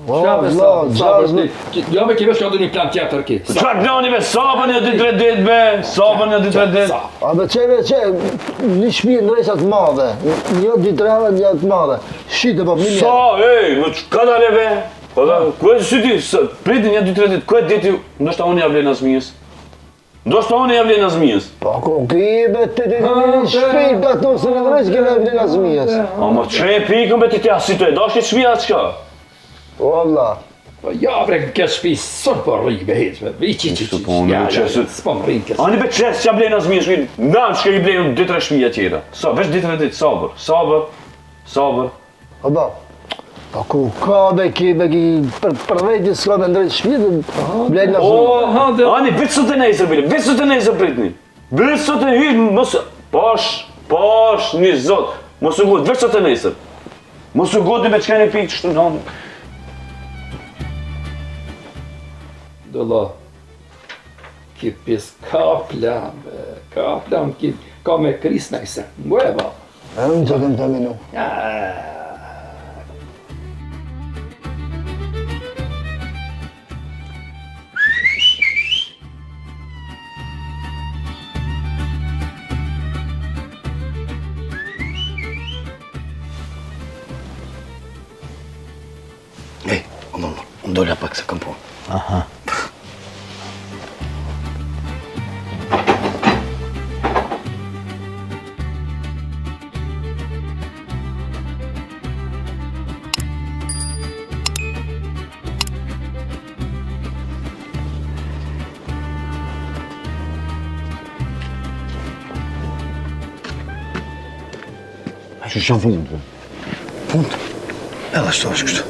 O, Qa be vla, sabër? Jo be kime shka du një plan tjetër ki. Qa plani be, sabër një 2-3 ditë be, sabër një 2-3 ditë. A be qeve që, një shpije në rejsa të madhe, një 2-3 herë një të madhe. Shite, po, minje. Sa, ej, më ka dale be? Ku e syti, priti një 2-3 ditë, ku e diti, ndoshta unë ja vlen Nazmijës. Ndoshta unë ja vlen Nazmijës. Po, ku kibe të një shpije të ato se në vrejsh kene vlen Nazmijës. A më që e pikën be ti tja si të e dashti shpija atë qka? O, vla. Po ja bre kjo shpi sot po rri be heq, be i qi. Ja, s'po më rri kjo. Ani be qes që ja vlen Nazmijës, nga në që i vlen 2-3 shpija tjera. Sa, veç 2-3 ditë, sabër. O, ba. Po, ku ka be kibe ki për vejti s'ka me ndrejt shpije, blejt në zonë. Ani, veç sot e nejzër bile, veç sot e nejzër pritni. Veç sot e hyjtë, mos, pash, një zot, mos u godi, veç sot e nejzër. Mos u godi me qka një pikë qështu në hanë. Dëlla, ki pis ka plan, ki ka me kris najse. Mboj e ba. E unë që këmë të minu. Ej, unë dolla pak se kam punë. Aha. Që shë fundë? Punë? Edhe ashtu është kështu.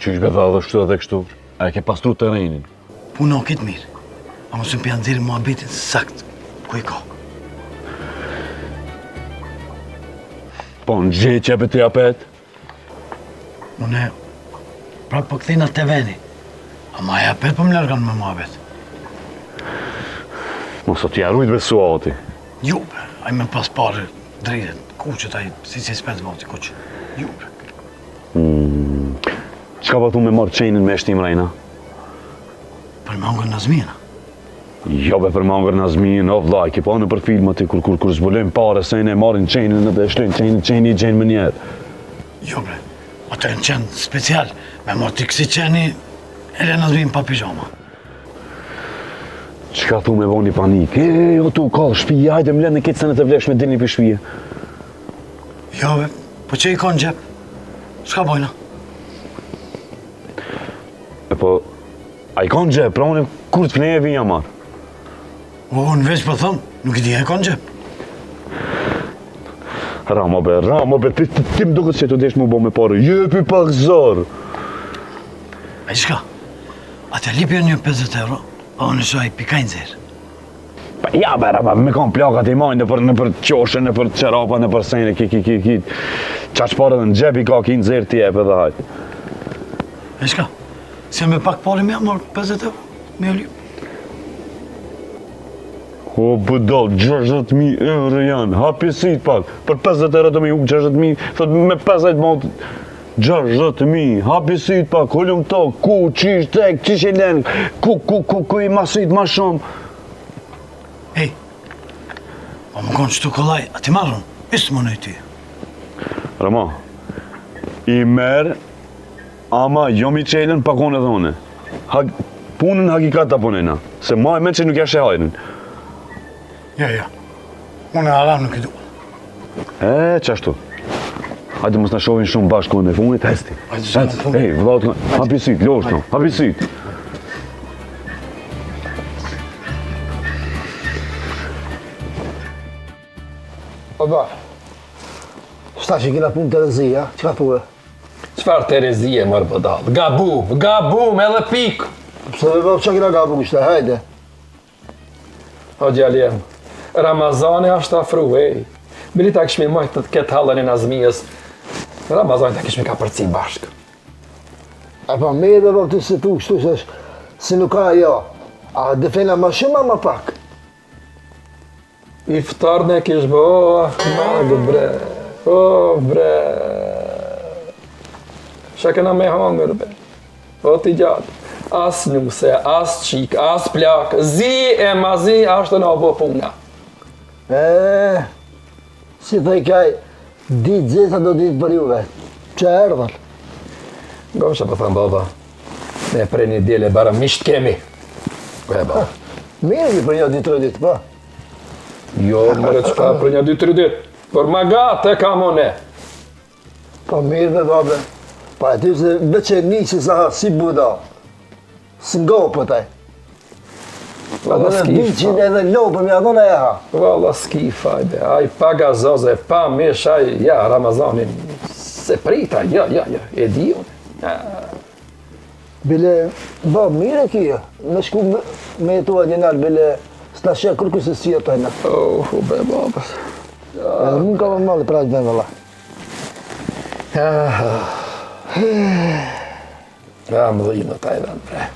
Që shë bedha edhe kështu edhe kështu? A e ke pastru terrenin? Punë o kitë mirë. A mos më pjanë dzirë mua bitin sakt ku i ka. Po në gjithë që e për të japet? Unë prapë po këthina të veni. Ama e apet po më lërgan me mua bet. Mos o t'ja rujt besu ati. Jo, a i me pas pare dritet. Kuqët a i si spes voti kuqë. Jo, Qka pa tu me marrë qenin me shtim rejna? për me hongër Nazmijena. Jo be për mangër Nazmijin, o vla, i ki pa në për filmat i kur zbulojnë pare, se ne marrin qenin dhe shlojnë qeni i gjenë më njerë. Jo, bre, ato e në qenë special, me marrë t'i kësi qeni, e le Nazmijin pa pijama. Qka tu me bo një panik? O tu ka shpija, hajde më lënë në kitë se në të vlesh me dilni për shpije. Jo, be, po që i ka në gjep? Shka bojna? E po, a i ka në gjep, pra unë kur të pneje vinja marë. O, unë veç për thëmë, nuk i di e ka në gjep. Ramo be, ti më duket që të desh më bo me pare, jepi pak zorë. E qka? Ate lipja një 50 euro, pa unë shoj pikajnë zirë. Pa ja bera, me kam plakat i majnë në për qoshe, në për qerapa, në për sejnë, ki. Qaq pare dhe në gjep i ka ki në zirë ti e për dhe hajtë. E qka? Si me pak pari me morë 50 euro, me o lip. O, budal, 60.000 euro janë, hapi sit pak, për 50 euro të mi u 60.000, thot me 50 mot, 60.000, hapi sit pak, hullum to, ku, qish, tek, qish e len, ku i masit ma shumë. Ej, po më konë qëtu kollaj, a ti marrën, isë më në ti. Rama, i merë, ama jo mi qelën pakon edhe une. Punën hakikat të punena, se ma e me që nuk jashe hajrin. Ja, unë e alam nuk i du. Qashtu. Hajde mos në shohin shumë bashkë në funit, hesti. Ej, vëllat, hapi sit, losh në, hapi sit. O ba, shta që kina punë të rëzia, që ka thue? Qfar të rezije, mërë budal? Gabum, edhe pik. Pse dhe që kina gabu kështë, hajde. O gjaljem, Ramazani ashtë afru, ej. Bili ta kishmi majtë të këtë halën e nazmijës, Ramazani ta kishmi ka përci bashkë. E pa me edhe vë të se tu kështu se nuk ka jo. A defena ma shumë a ma pak? Iftar ne kish bë, magë bre, bre. Shakena me hangër be, o t'i gjatë. As nuse, as qik, as plak, zi e mazi ashtë në abo puna. Si thëj kaj, ditë zesa do ditë për juve. Që erdhër? Gosha për thëmë baba, ne prej një djele bara misht kemi. Baba. Mirë një për një ditë rë ditë, pa? Jo, mërë qëta për një 2-3 ditë, për magat e kam one. Pa mirë dhe babe, pa e ty se veqe një që sa si buda, së ngo për taj. Valla Edhe skifa. 200 edhe lopë më adhona e ha. Valla skifa, aj pa gazoze, pa mish, aj, ja, Ramazanin, se prita, ja, e di unë. Bile, bab, mire kia, me shku me tua djenar, bile, s'ta shë kërku se si e tajna. Be babës. Edhe mund ka më malë pra të vëlla. Ja, më dhinë të tajdan, bre.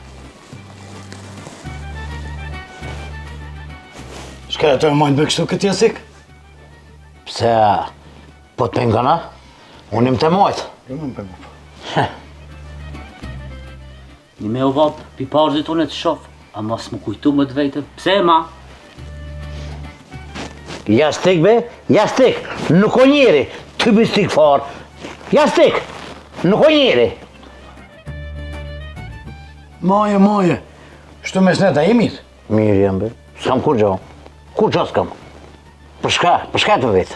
Shka e të e majnë bë kështu këtë jasik? Pse, po të pengana, unë im të mojtë. Jo më më pëngu. Një me o vab, pi parzit unë e të shof, a mos më kujtu më të vejtë, pse ma? Jastik be, jastik, nuk o njeri, ty bistik farë. Jastik, nuk o njeri. Maje, shtu me sneta i mirë. Mirë jam be, s'kam kur gjo. Kur gjo s'kam? Për shka të vetë?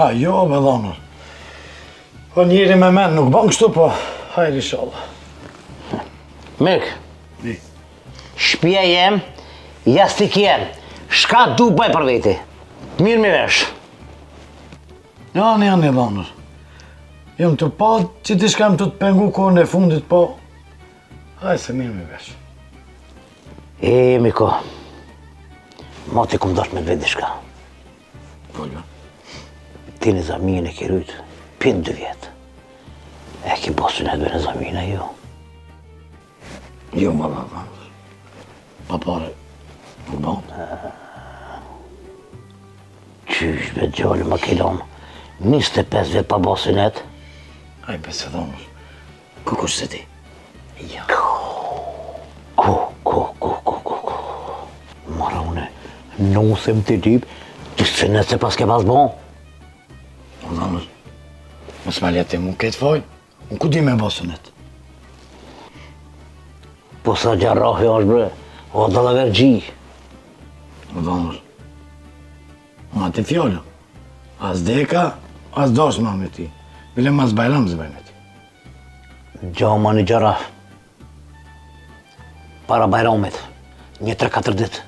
A, jo, me dhonër. Po njeri me men nuk ban kështu, po hajri shala. Mik, Ni. shpia jem, jastik jem. Shka du bëj për veti? Mirë mi vesh. Janë e dhonër. Jëm të pa që ti shkam të pengu kohën e fundit, po hajë se mirë me vesh. Miko, ma ti kum dash me të vetë shka. Pollo. Ti në zamin e ki rrytë, pinë 2 vjetë. E ki bosin e dve në zamin e jo. Jo, ma da dhonër. Pa pare, nuk ban. Qysh be gjallë më kilom, 25 vjetë pa bosin e të. Aj, besë dhonër. Kukush se ti. Ja. Ku. Mara une, nusem të typ, të sënet se pas ke pas bon. O dhonër, mos me letë mu këtë foj, unë ku di me bosunet. Po sa gjarrahi është bre, o da la vergji. O dhonër, ma ti fjollu. As deka, as dosh ma me ti. Bile mas bajram zë me ti. Gjoma një gjarraf. Para bajramit, një 3-4 ditë,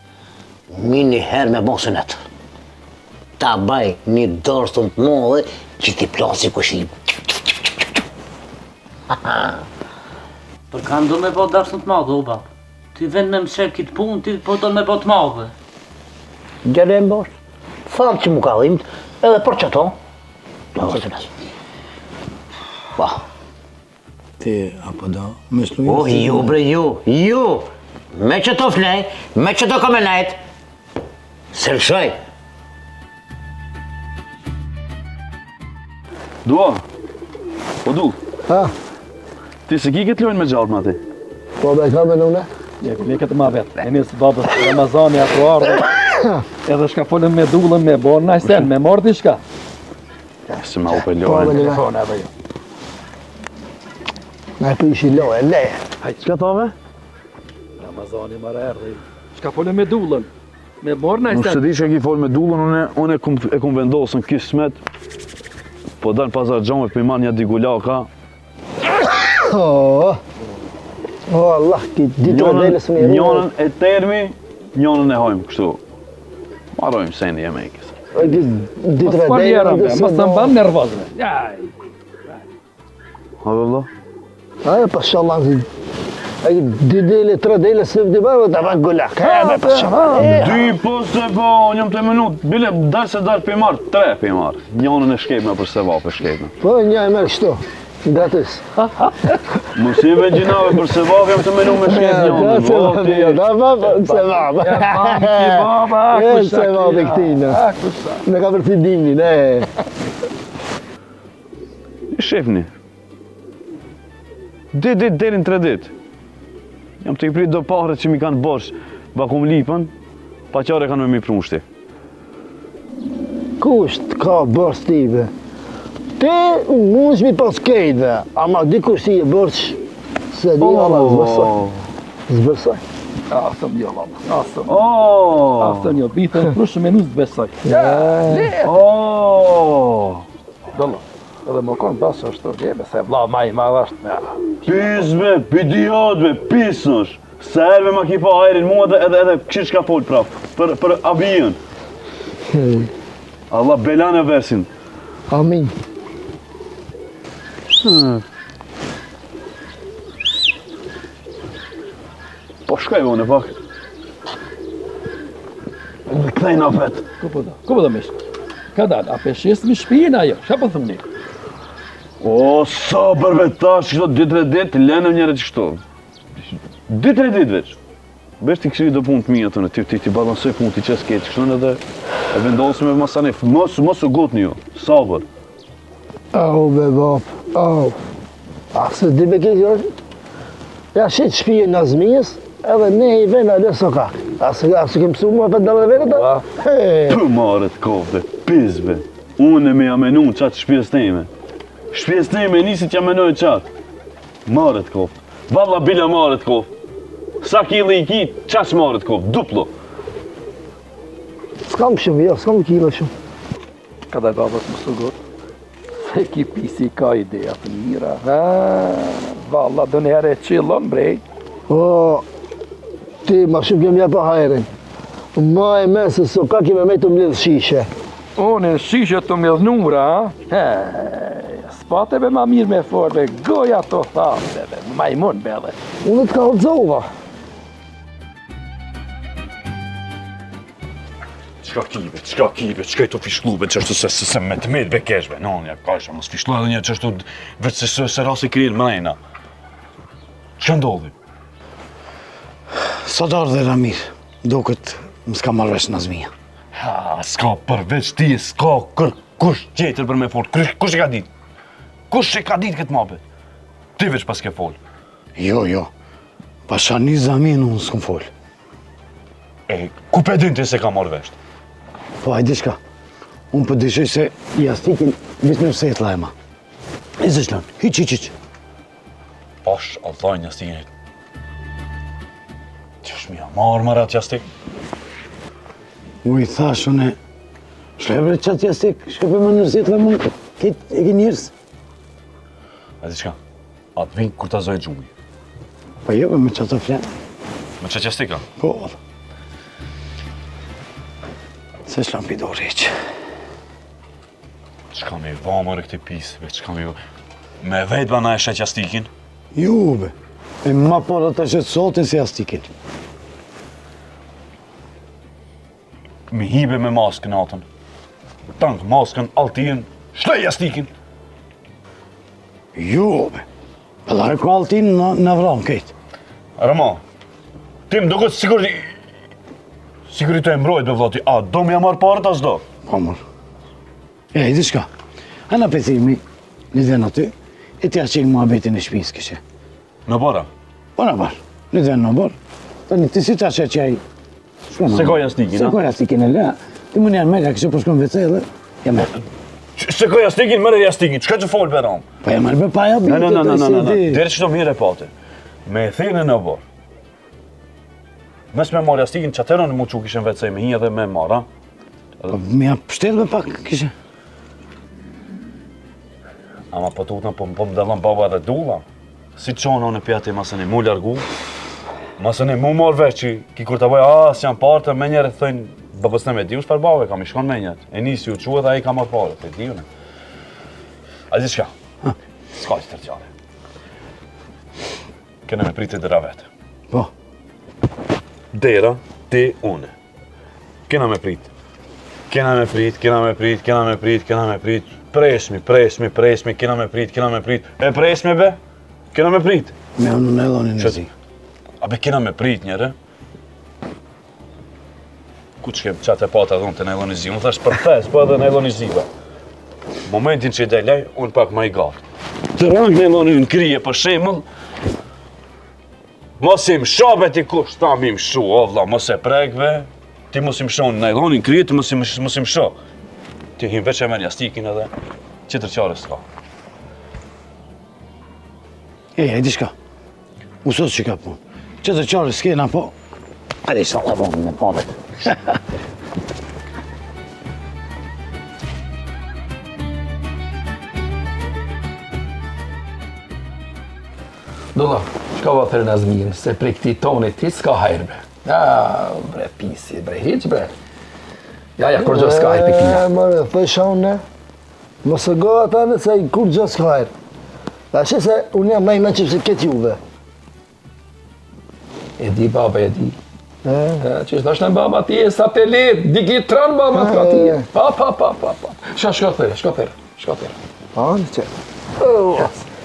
një herë me bosunet. Ta baj një dorstën të modhe që ti plasi kushim. Për kanë do me po darsën të madhe, o bab. Ti vend me mshep kitë punë, ti po do me po të madhe. Gjerem bosh, thamë që mu ka dhimt, edhe për që to, do bosunet. Pa. Ti, apo do, me shlu O, ju bre, ju, me që to flej, me që to kamenajt, Se lëshoj. Dua. Po du. Ha? Ti se ki këtë lojnë me gjallë ma ti? Po be ka me nune? Je këtë ma vetë. E njësë babës Ramazani ato ardhe. Edhe shka folën me dullën, me borë najsen, me morë t'i shka. Se ma u për Po me lojnë. nune. Telefon edhe jo. Na për ishi loje, leje. Çka thove? Ramazani marë erdhe. Shka folën me dullën, me borë Nuk se najsen. di që ki folë me dullën, unë e kum vendosën kismet. Po dalë pazar gjome për iman një digulaka. Oh, Allah, ki ditë e dele së me Njënën e termi, njënën e hojmë, kështu. Marojmë sendi e mekës. Ditë e Mos dele me, mos të mban nervozme. Jaj. Ha vëllo? Aja, pa shallan, dy dele, tre dele, së vdi bërë, të bërë gullak. Pa shallan. Dy po se po, njëm të minut, bile dalë se dalë për marë, tre për marë. Njënën e shkepme për se vapë e shkepme. Po, një e merë kështu, gratis. Mos jeve gjinave për se vapë, jam të menu me shkep njënën. Se vabë. Ki baba, Se vabë e këtina. Në ka përti dimni, ne. Shefni. Dit, derin 3 dit. Jam të i prit do pahret që mi kanë bosh, bakum lipën, pa qare kanë me mi prunshti. Kusht ka bërës tive. Ti mund shmi pas kejtve, ama dikush ti e bërës, se di, ama zbërsoj. Zbërsoj. Asëm jo, baba. Asëm. Oh! Asëm jo, bitën prushë me nusë të besoj. Oh! Dolo. Edhe më konë basë është të gjebe, se vla ma i madh është me. Pisme, pidiotve, pisnësh. Se erve ma ki pa aerin mua edhe këshirë shka fol prap, për avion. Allah belan e versin. Amin. Po shkaj vone pak. Dhe këthejna vetë. Ku po do mishë? Ka dalë, a peshes mi shpijin ajo, shka po thëmni? O, sa bërve tash, kështo 2-3 dit, lenëm njëre që kështo. 2-3 dit veç. Besh t'i këshiri do punë të mija të në, ti balansoj punë, ti qes ketë kështon edhe e vendosëm e masanif. Mos u gotë një, sabër. Au, be bap, au. A se di me këtë jërë? Ja shetë shpije në azmijës, edhe ne i vena dhe sokak. A se kemë pësu mua për dalë vene ta? Për marët kofte, pizbe. Unë me jamenu në qatë shpjes teme. Shpjes teme nisit jamenoj qatë. Marët kofte. Valla bila marët kofte. Sa kili i ki, qaç marët kofte, duplo. S'kam shumë, jo, s'kam kilo shumë. Ka dalë babës më sugot. Se ki pisi ka ideja të mira. Valla, do njerë e qillon, brej. O, ti ma shumë kemë ja pa hajrin. Ma e me se sokak i me me të mlidhë shishe. Unë në shishe të mjedhnura, spateve ma mirë me forbe, goja të thaseve, majmun bele. Unë të ka odzova. Qka kive, qka i të fishklube, që është se me të medve keshbe, no, nja, ka isha mos fishklu edhe një që është veç se rasi krirë mrejna. Që ndodhi? Sadar dhe Ramir, duket më s'ka marrëvesh në azmija. Ha, s'ka përveç ti, s'ka kush tjetër për me folë, kush e ka dit? Kush e ka dit këtë mapet? Ti veç pas ke folë. Jo, pasha një zamin unë s'kum folë. E, ku pe din ti se ka marrë vesht? Po, hajde shka, unë për dyshoj se jastikin visë në se jetë lajma. E zëshlan, hiq. Pash, allaj një stikin. Qësh mja marrë marat jastik? U i thash unë, shlebre qatë jastik, shkëpe më nërësit dhe mund, kitë e ki njërës. A di qka, atë vinë kur ta zoj gjumi. Po jo, me qatë të flenë. Me që jastika? Po, se shlam pido reqë. Qka me vamër e këti pisëve, qka me... Me vetë ba na e shet jastikin? Jube, e ma por atë shetë sotin se jastikin. Mi hibe me maskën atën. Tank maskën, altin, shlej jastikin. Jube, pëllare ku altin në vram këtë. Rama, ti më duket sigur Si kërri të e mbrojt me vllati, a do m'ja marr parët as do? Po mor. E, di shka. Ana pethimi, në dhe në ty, e t'ja qenë muhabetin e shpis këshe. Në bara? Po në barë, në dhe në barë. Tani, ti si ta që qaj... Se ka jastikin, Se ka jastikin e le, ti më njanë merja këshe po shkon vece edhe, jam merë. Se ka jastikin, mërë jastikin, qëka që folë për amë? Po jam marrë pa ja bitë, Dere që të mire pate, me e thene në barë. Mes me marë jastikin, që atërën mu që kishen vecej me hi edhe me marë, Po me ja pështetë me pak këshe. ama po të utën, po më dëllën baba dhe dula. Si qonë në pjati masën e mu largu, masën e mu marrë veç që ki kur të bëj, si janë partë, me njerë thëjnë, babës në me di, për bave, kam i shkon me njerë. E nisi u quë dhe a i ka marrë parë, të di une. A zi shka, s'ka që tërgjale. Kene me pritë dëra vetë. Po. Dera, ti, une. Kena me pritë. Kena me prit. Presmi, kena me prit. E presmi be, kena me prit. Me unë në elonin e zi. A be kena me prit njëre. Ku që kem qatë e pata dhonë të në elonin zi, unë thash për fes, po edhe në elonin ziva. Momentin që i delej, unë pak ma i gafë. Të rangë në elonin në krije për shemëll, mos i mshabe ti kush, ta mi mshu, o vla, mos e prekve, ti mos i mshu në elonin krije, ti mos i mshu. Ti him veç e merë jastikin edhe, qëtër qare s'ka. E, di shka. Usot që ka punë. Qëtër qare s'kena po. Adi sa la vonë me pamet. Dolla, shka va thërë Nazmirë, se prej këti tonit ti s'ka hajrë bre. Ja, bre, pisi, bre, hiq bre. Ja, kur gjo s'ka hajrë pikina. Mërë, thësha unë, mos e goha ta në se kur gjo s'ka hajrë. A që se unë jam najma që pëse këtë juve. E di, baba, e di. Që është në baba ti e satelit, digitron baba t'ka ti e. Pa. Shka thërë. Pa, në që.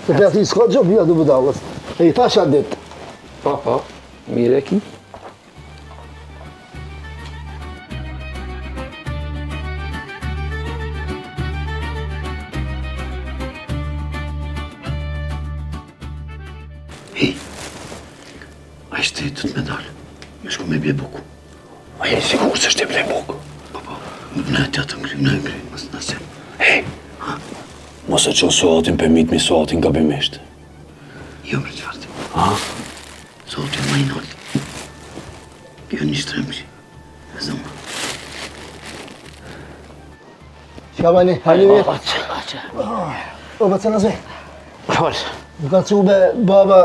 Se për ati s'ka gjo bia du bëdallës. E i thasha ditë. Pa, mire ki. A ishte të me dalë, me shku me bje buku. A je sigur se shte ble buku? Po, në atja të ngri, mësë nëse. Hej, Mos e qo suatin për mitë mi suatin gabimisht. jo mre qfarti. Zotin ma i nëllë. Kjo një shtremëshi, e zëma. Shka bani, hajde vjetë. O, bëtë se nëzve. Falë. Nuk ka cube baba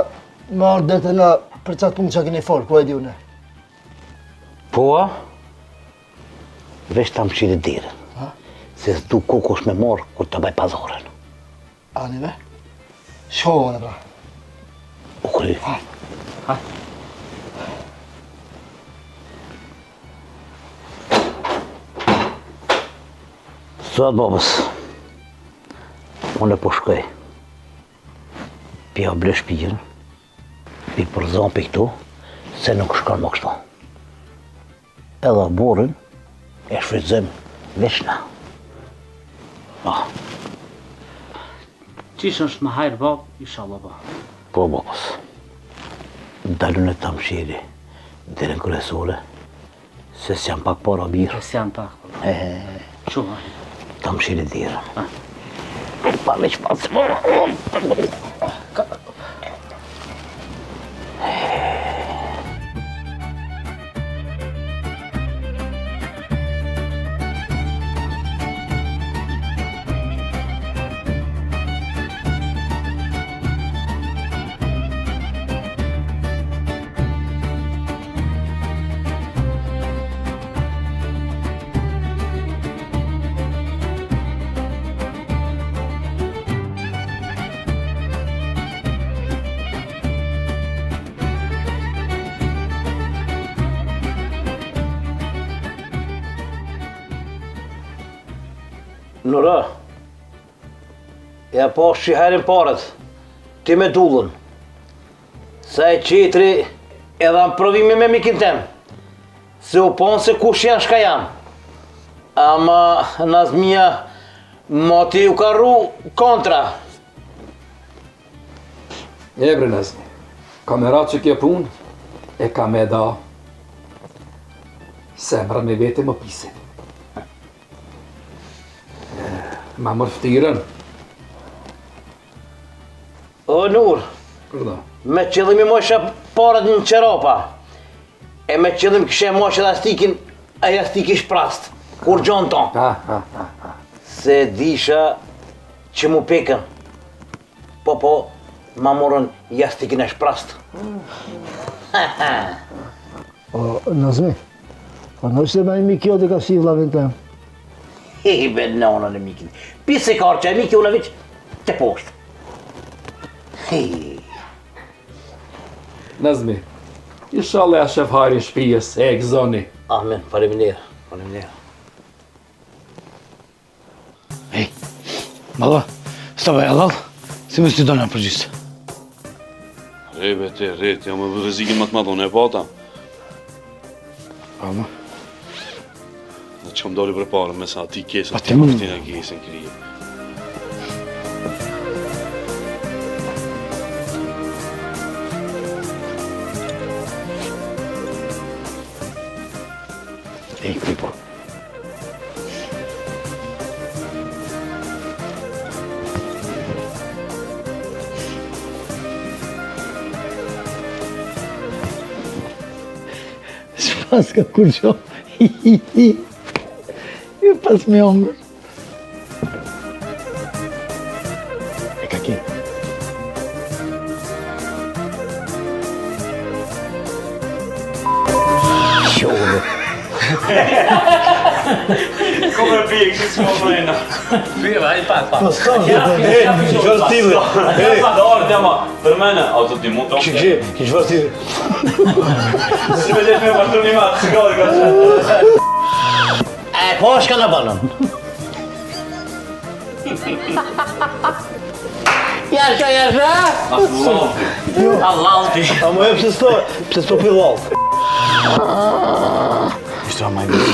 marrë dhe të na për qatë punë që a kene folë, po e di une. Po, veç ta më qire dirën. Se s'du kokosh me morë kur të baj pazorën. Anive? Shohën e pra. U kry. Sot, babës, unë e po shkoj. Pja ble shpijën, pi përzon për këtu, se nuk shkon më kështu. Edhe burin e shfrytëzëm veç na. Qish është më hajrë bab, inshallah ba. Po, babës, dalun e të mshiri, dherën kërësore, se s'jam pak para birë. Se janë pak. Quha. Të mshiri dherën. Pa veç pasë. Nura, ja po shiherin parët, ti me dullën. Sa e qitri edhe në provimi me mikin tem. se u ponë se kush janë shka jam. Ama Nazmia moti u ka rru kontra. E bre Nazmi, kamerat që kjo pun, e ka me da semra me vete më pisin. Ma mërë ftiren. O Nur, Kërda? me qëllim i mosha parët në qeropa. E me qëllim këshe mosha dhe astikin, aja astik ish prast. Kur gjonë ton. Se disha që mu pekën. Po, ma morën jastikin e shprast. O, Nazmi, po nëse me imi kjo të ka si vlavin tem. Be nonën e mikin. Pise ka që e miki unë veç të poshtë. Nazmi, inshallah ja shef harin shpijes, e gëzoni. Amen, faleminderit. Ej, malla, stavaj halal, si më së dona për gjysë. Bete, rejt, jam e rizikin më të madhë, unë e pata. Pa, ma. Dhe që kam doli për parë, me sa ti kesën, Pa, ti më- ti në kesën krije. Ej, kripo. S'pas ka kur qo. E pas me ongur. E ka ki. Shove. Come pije, kështë s'mo mëjna. Po s'ka Vërtile. Da orë tema, për mene, a të ti mund të kish vërtile. Si me lesh me vërtu një matë, sigari ka që. E, po shka në banën. Jasha! Allalti. A më e pse s'po pillallë? Ishtra ma i bërë.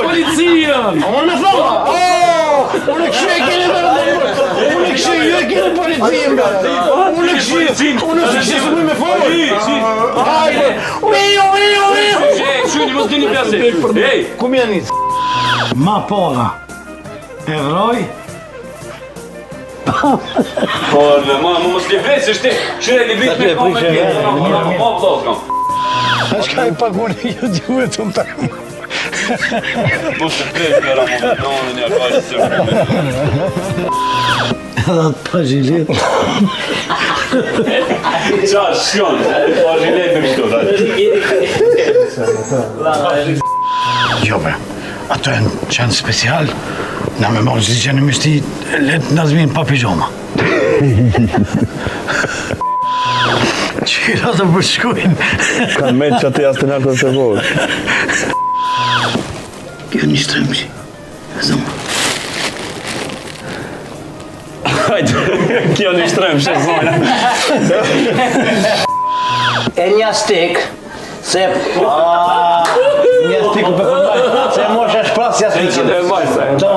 Policia! Unë e thonë! Unë e këshu e kene Unë e këshu e kene policinë bërë! Unë e këshu së bëj me folë! Hajde! Ujo! Shuni, mos dini pjase! Ej! Kum janë njësë? Ma para. E vroj. Por, ma, mos li vresë, është ti. Shire li vit me kome tjetë. Ma vlasë kam. A shka i pagone ju gjuhet të më takë. Mos të krejtë kërë, më një akajtë të Edhe të pa gjilet. Qa, shkon, pa zhilet me mishtot. Jo bre, ato e në qenë special. Na me mos si qenë mishti, letë Nazmin pa pijama. Qira të përshkujnë. Kanë me që atë jasë të nërë të se vojë. Kjo një shtremë që. Zëmë. Hajde, kjo një shtrem, shëzojnë. E një stik, se... Një stik u përkëndaj, se mosha shpras jasë E vajsa, Do.